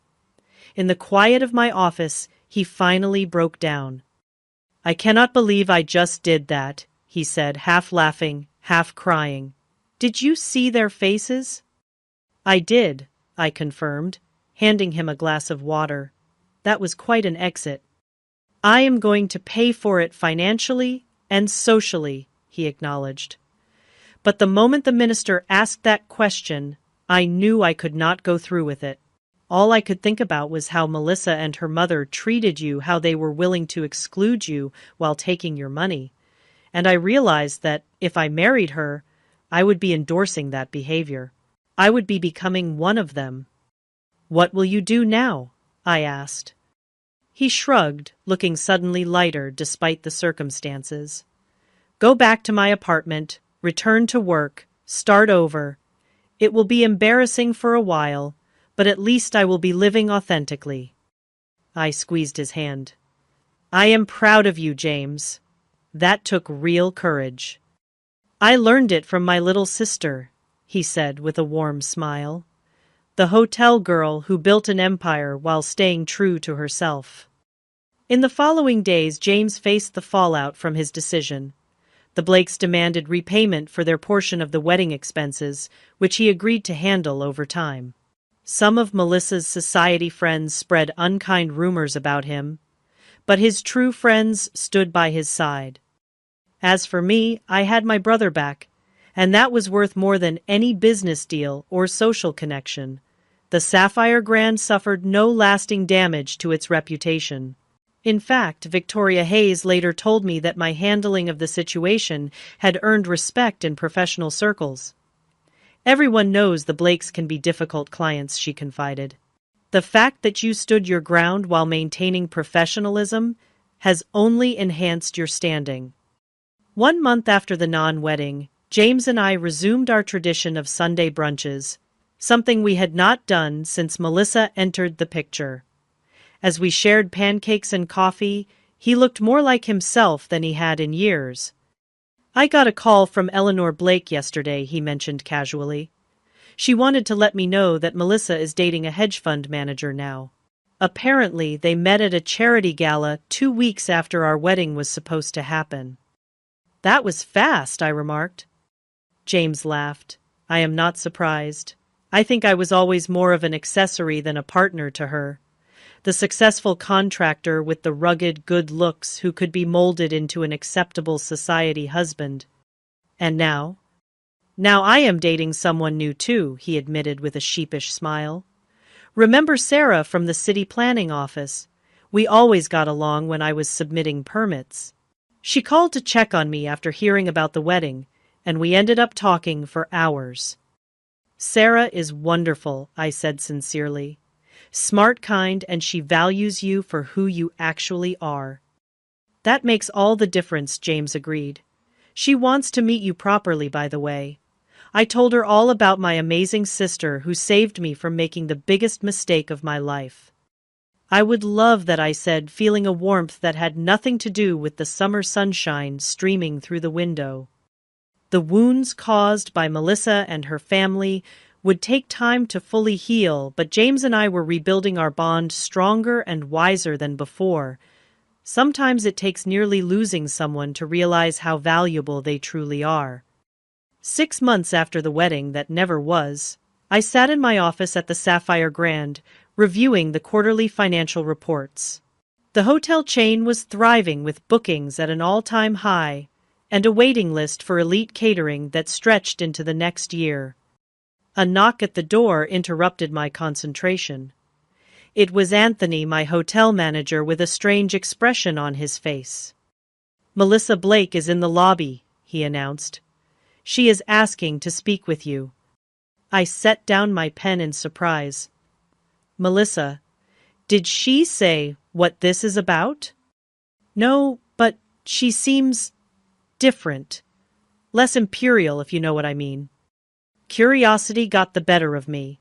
In the quiet of my office, he finally broke down. "I cannot believe I just did that," he said, half laughing, half crying. "Did you see their faces?" "I did," I confirmed, handing him a glass of water. That was quite an exit. "I am going to pay for it financially and socially," he acknowledged. But the moment the minister asked that question, I knew I could not go through with it. All I could think about was how Melissa and her mother treated you, how they were willing to exclude you while taking your money. And I realized that if I married her, I would be endorsing that behavior. I would be becoming one of them. "What will you do now?" I asked. He shrugged, looking suddenly lighter despite the circumstances. "Go back to my apartment, return to work, start over. It will be embarrassing for a while, but at least I will be living authentically." I squeezed his hand. "I am proud of you, James. That took real courage." "I learned it from my little sister," he said with a warm smile. "The hotel girl who built an empire while staying true to herself." In the following days, James faced the fallout from his decision. The Blakes demanded repayment for their portion of the wedding expenses, which he agreed to handle over time. Some of Melissa's society friends spread unkind rumors about him, but his true friends stood by his side. As for me, I had my brother back, and that was worth more than any business deal or social connection. The Sapphire Grand suffered no lasting damage to its reputation. In fact, Victoria Hayes later told me that my handling of the situation had earned respect in professional circles. "Everyone knows the Blakes can be difficult clients," she confided. "The fact that you stood your ground while maintaining professionalism has only enhanced your standing." 1 month after the non-wedding, James and I resumed our tradition of Sunday brunches, something we had not done since Melissa entered the picture. As we shared pancakes and coffee, he looked more like himself than he had in years. "I got a call from Eleanor Blake yesterday," he mentioned casually. "She wanted to let me know that Melissa is dating a hedge fund manager now. Apparently, they met at a charity gala 2 weeks after our wedding was supposed to happen." "That was fast," I remarked. James laughed. "I am not surprised. I think I was always more of an accessory than a partner to her. The successful contractor with the rugged good looks who could be molded into an acceptable society husband. And now? Now I am dating someone new too, he admitted with a sheepish smile. Remember Sarah from the city planning office? We always got along when I was submitting permits. She called to check on me after hearing about the wedding, and we ended up talking for hours. Sarah is wonderful, I said sincerely. Smart, kind, and she values you for who you actually are. That makes all the difference, James agreed. She wants to meet you properly, by the way. I told her all about my amazing sister who saved me from making the biggest mistake of my life. I would love that, I said, feeling a warmth that had nothing to do with the summer sunshine streaming through the window. The wounds caused by Melissa and her family would take time to fully heal, but James and I were rebuilding our bond stronger and wiser than before. Sometimes it takes nearly losing someone to realize how valuable they truly are. 6 months after the wedding that never was, I sat in my office at the Sapphire Grand, reviewing the quarterly financial reports. The hotel chain was thriving with bookings at an all-time high, and a waiting list for elite catering that stretched into the next year. A knock at the door interrupted my concentration. It was Anthony, my hotel manager, with a strange expression on his face. "Melissa Blake is in the lobby," he announced. "She is asking to speak with you." I set down my pen in surprise. "Melissa, did she say what this is about?" "No, but she seems different. Less imperial, if you know what I mean." Curiosity got the better of me.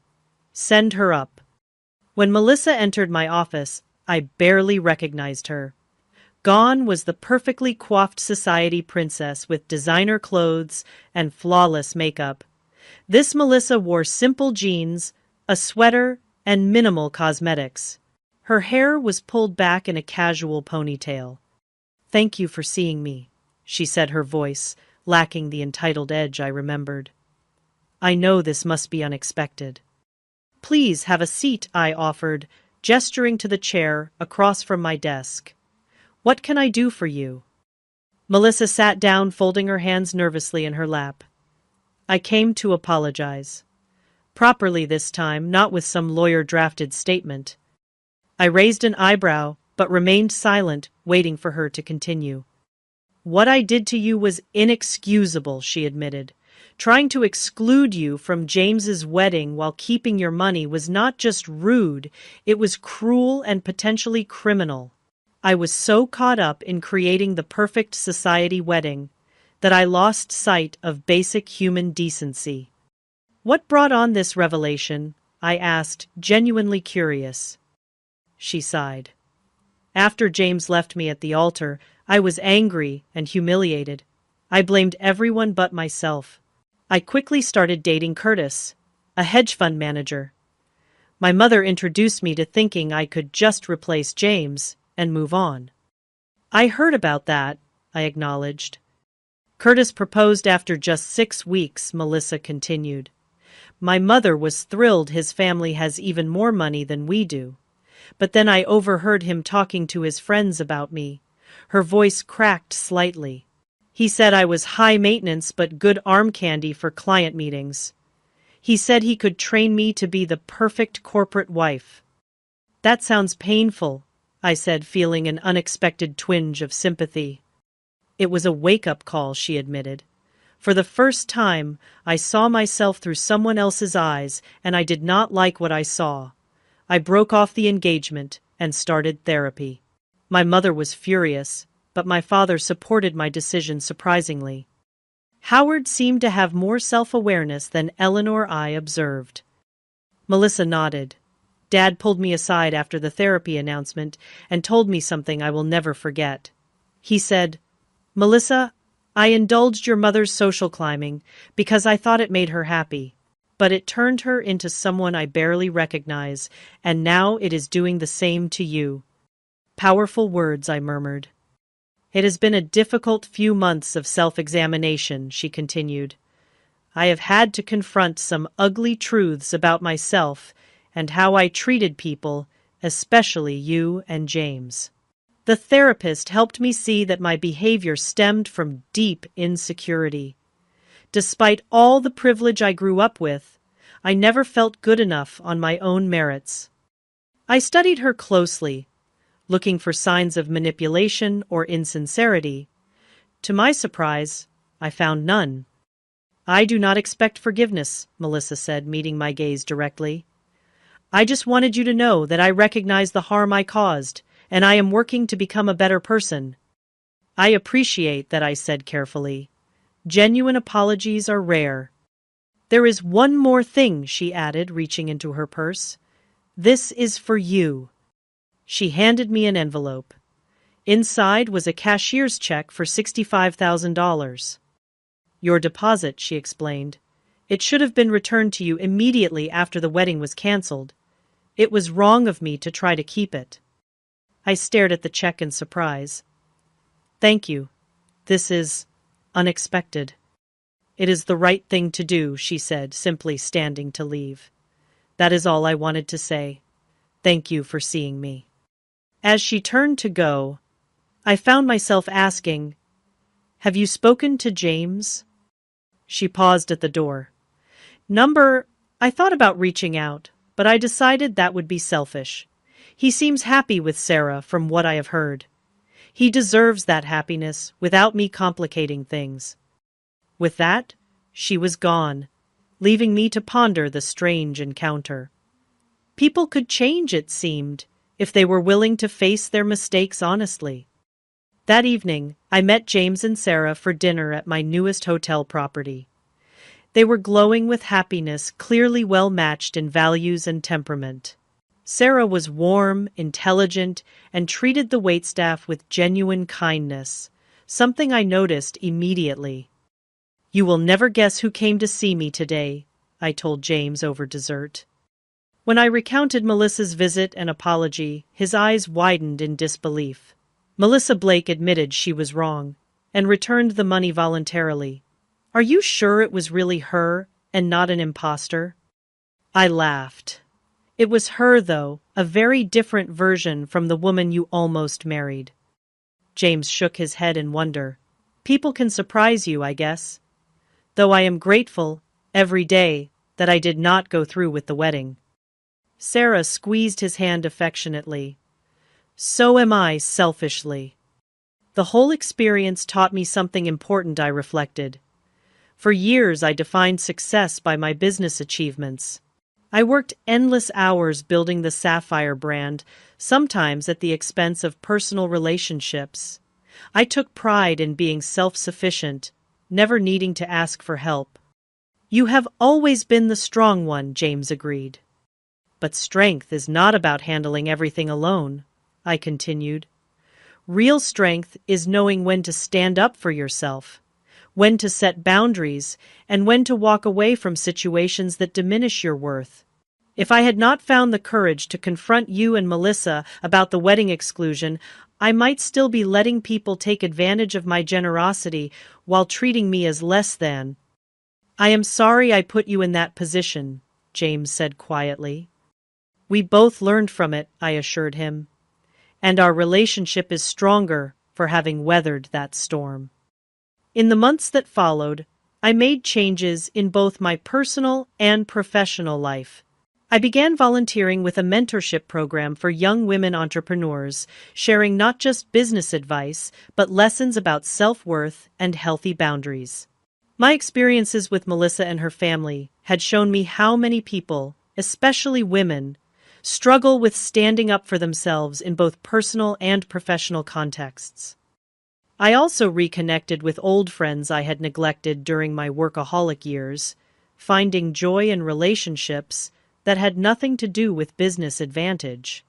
"Send her up." When Melissa entered my office, I barely recognized her. Gone was the perfectly coiffed society princess with designer clothes and flawless makeup. This Melissa wore simple jeans, a sweater, and minimal cosmetics. Her hair was pulled back in a casual ponytail. "Thank you for seeing me," she said, her voice lacking the entitled edge I remembered. "I know this must be unexpected." "Please have a seat," I offered, gesturing to the chair across from my desk. "What can I do for you?" Melissa sat down, folding her hands nervously in her lap. "I came to apologize. Properly this time, not with some lawyer-drafted statement." I raised an eyebrow, but remained silent, waiting for her to continue. "What I did to you was inexcusable," she admitted. "Trying to exclude you from James's wedding while keeping your money was not just rude, it was cruel and potentially criminal. I was so caught up in creating the perfect society wedding that I lost sight of basic human decency." "What brought on this revelation?" I asked, genuinely curious. She sighed. "After James left me at the altar, I was angry and humiliated. I blamed everyone but myself. I quickly started dating Curtis, a hedge fund manager. My mother introduced me to thinking I could just replace James and move on." "I heard about that," I acknowledged. "Curtis proposed after just 6 weeks," Melissa continued. "My mother was thrilled his family has even more money than we do. But then I overheard him talking to his friends about me." Her voice cracked slightly. "He said I was high maintenance but good arm candy for client meetings. He said he could train me to be the perfect corporate wife." "That sounds painful," I said, feeling an unexpected twinge of sympathy. "It was a wake-up call," she admitted. "For the first time, I saw myself through someone else's eyes, and I did not like what I saw. I broke off the engagement and started therapy." My mother was furious, but my father supported my decision surprisingly. Howard seemed to have more self-awareness than Eleanor I observed. Melissa nodded. "Dad pulled me aside after the therapy announcement and told me something I will never forget. He said, 'Melissa, I indulged your mother's social climbing because I thought it made her happy. But it turned her into someone I barely recognize, and now it is doing the same to you.'" "Powerful words," I murmured. "It has been a difficult few months of self-examination," she continued. I have had to confront some ugly truths about myself and how I treated people, especially you and James. The therapist helped me see that my behavior stemmed from deep insecurity. Despite all the privilege I grew up with, I never felt good enough on my own merits. I studied her closely, looking for signs of manipulation or insincerity. To my surprise, I found none. "I do not expect forgiveness," Melissa said, meeting my gaze directly. "I just wanted you to know that I recognize the harm I caused, and I am working to become a better person." "I appreciate that," I said carefully. "Genuine apologies are rare." "There is one more thing," she added, reaching into her purse. "This is for you." She handed me an envelope. Inside was a cashier's check for $65,000. "Your deposit," she explained. "It should have been returned to you immediately after the wedding was canceled. It was wrong of me to try to keep it." I stared at the check in surprise. "Thank you. This is unexpected." "It is the right thing to do," she said, simply standing to leave. "That is all I wanted to say. Thank you for seeing me." As she turned to go, I found myself asking, "Have you spoken to James?" She paused at the door. I thought about reaching out, but I decided that would be selfish. He seems happy with Sarah from what I have heard. He deserves that happiness without me complicating things. With that, she was gone, leaving me to ponder the strange encounter. People could change, it seemed, if they were willing to face their mistakes honestly. That evening, I met James and Sarah for dinner at my newest hotel property. They were glowing with happiness, clearly well matched in values and temperament. Sarah was warm, intelligent, and treated the waitstaff with genuine kindness, something I noticed immediately. "You will never guess who came to see me today," I told James over dessert. When I recounted Melissa's visit and apology, his eyes widened in disbelief. Melissa Blake admitted she was wrong and returned the money voluntarily. "Are you sure it was really her and not an imposter?" I laughed. "It was her, though, a very different version from the woman you almost married." James shook his head in wonder. "People can surprise you, I guess. Though I am grateful, every day, that I did not go through with the wedding." Sarah squeezed his hand affectionately. "So am I, selfishly." The whole experience taught me something important, I reflected. For years I defined success by my business achievements. I worked endless hours building the Sapphire brand, sometimes at the expense of personal relationships. I took pride in being self-sufficient, never needing to ask for help. "You have always been the strong one," James agreed. "But strength is not about handling everything alone," I continued. "Real strength is knowing when to stand up for yourself, when to set boundaries, and when to walk away from situations that diminish your worth. If I had not found the courage to confront you and Melissa about the wedding exclusion, I might still be letting people take advantage of my generosity while treating me as less than." "I am sorry I put you in that position," James said quietly. "We both learned from it," I assured him. "And our relationship is stronger for having weathered that storm." In the months that followed, I made changes in both my personal and professional life. I began volunteering with a mentorship program for young women entrepreneurs, sharing not just business advice, but lessons about self-worth and healthy boundaries. My experiences with Melissa and her family had shown me how many people, especially women, struggle with standing up for themselves in both personal and professional contexts. I also reconnected with old friends I had neglected during my workaholic years, finding joy in relationships that had nothing to do with business advantage.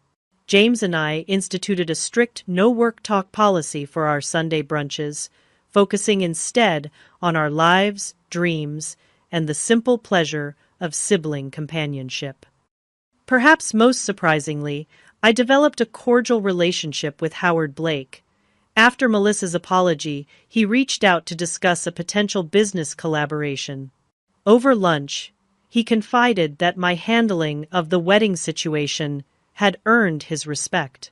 James and I instituted a strict no-work talk policy for our Sunday brunches, focusing instead on our lives, dreams, and the simple pleasure of sibling companionship. Perhaps most surprisingly, I developed a cordial relationship with Howard Blake. After Melissa's apology, he reached out to discuss a potential business collaboration. Over lunch, he confided that my handling of the wedding situation had earned his respect.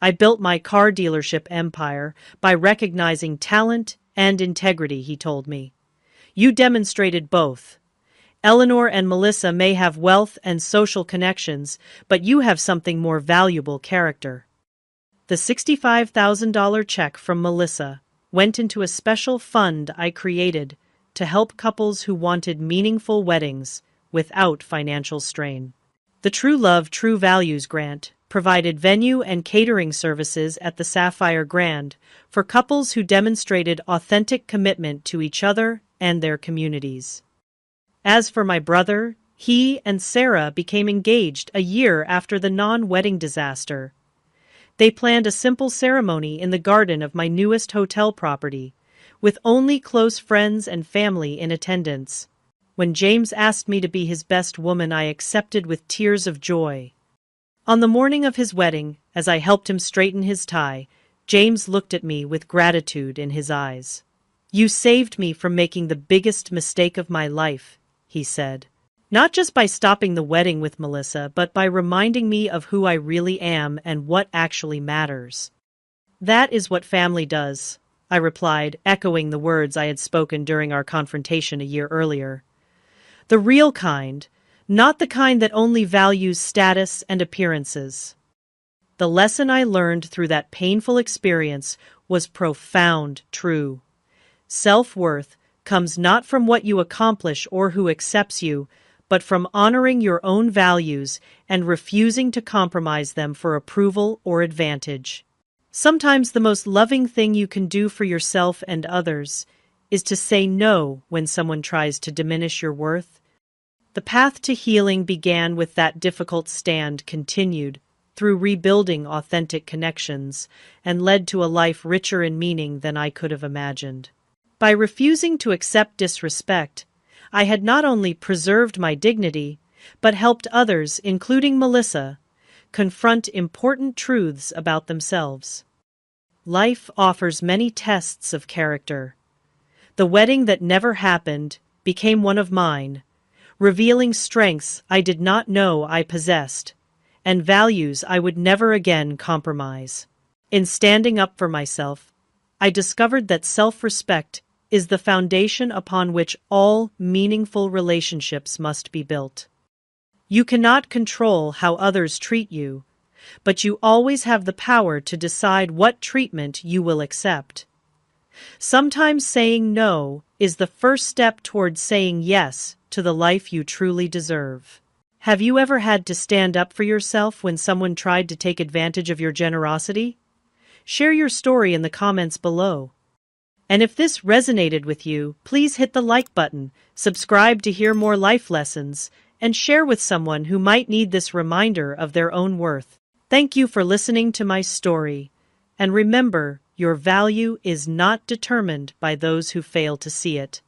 I built my car dealership empire by recognizing talent and integrity, he told me. You demonstrated both. Eleanor and Melissa may have wealth and social connections, but you have something more valuable: character. The $65,000 check from Melissa went into a special fund I created to help couples who wanted meaningful weddings without financial strain. The True Love, True Values grant provided venue and catering services at the Sapphire Grand for couples who demonstrated authentic commitment to each other and their communities. As for my brother, he and Sarah became engaged a year after the non-wedding disaster. They planned a simple ceremony in the garden of my newest hotel property, with only close friends and family in attendance. When James asked me to be his best woman, I accepted with tears of joy. On the morning of his wedding, as I helped him straighten his tie, James looked at me with gratitude in his eyes. "You saved me from making the biggest mistake of my life," he said. "Not just by stopping the wedding with Melissa, but by reminding me of who I really am and what actually matters." "That is what family does," I replied, echoing the words I had spoken during our confrontation a year earlier. "The real kind, not the kind that only values status and appearances." The lesson I learned through that painful experience was profound, true. Self-worth comes not from what you accomplish or who accepts you, but from honoring your own values and refusing to compromise them for approval or advantage. Sometimes the most loving thing you can do for yourself and others is to say no when someone tries to diminish your worth. The path to healing began with that difficult stand, continued through rebuilding authentic connections, and led to a life richer in meaning than I could have imagined. By refusing to accept disrespect, I had not only preserved my dignity, but helped others, including Melissa, confront important truths about themselves. Life offers many tests of character. The wedding that never happened became one of mine, revealing strengths I did not know I possessed, and values I would never again compromise. In standing up for myself, I discovered that self-respect is the foundation upon which all meaningful relationships must be built. You cannot control how others treat you, but you always have the power to decide what treatment you will accept. Sometimes saying no is the first step toward saying yes to the life you truly deserve. Have you ever had to stand up for yourself when someone tried to take advantage of your generosity? Share your story in the comments below. And if this resonated with you, please hit the like button, subscribe to hear more life lessons, and share with someone who might need this reminder of their own worth. Thank you for listening to my story. And remember, your value is not determined by those who fail to see it.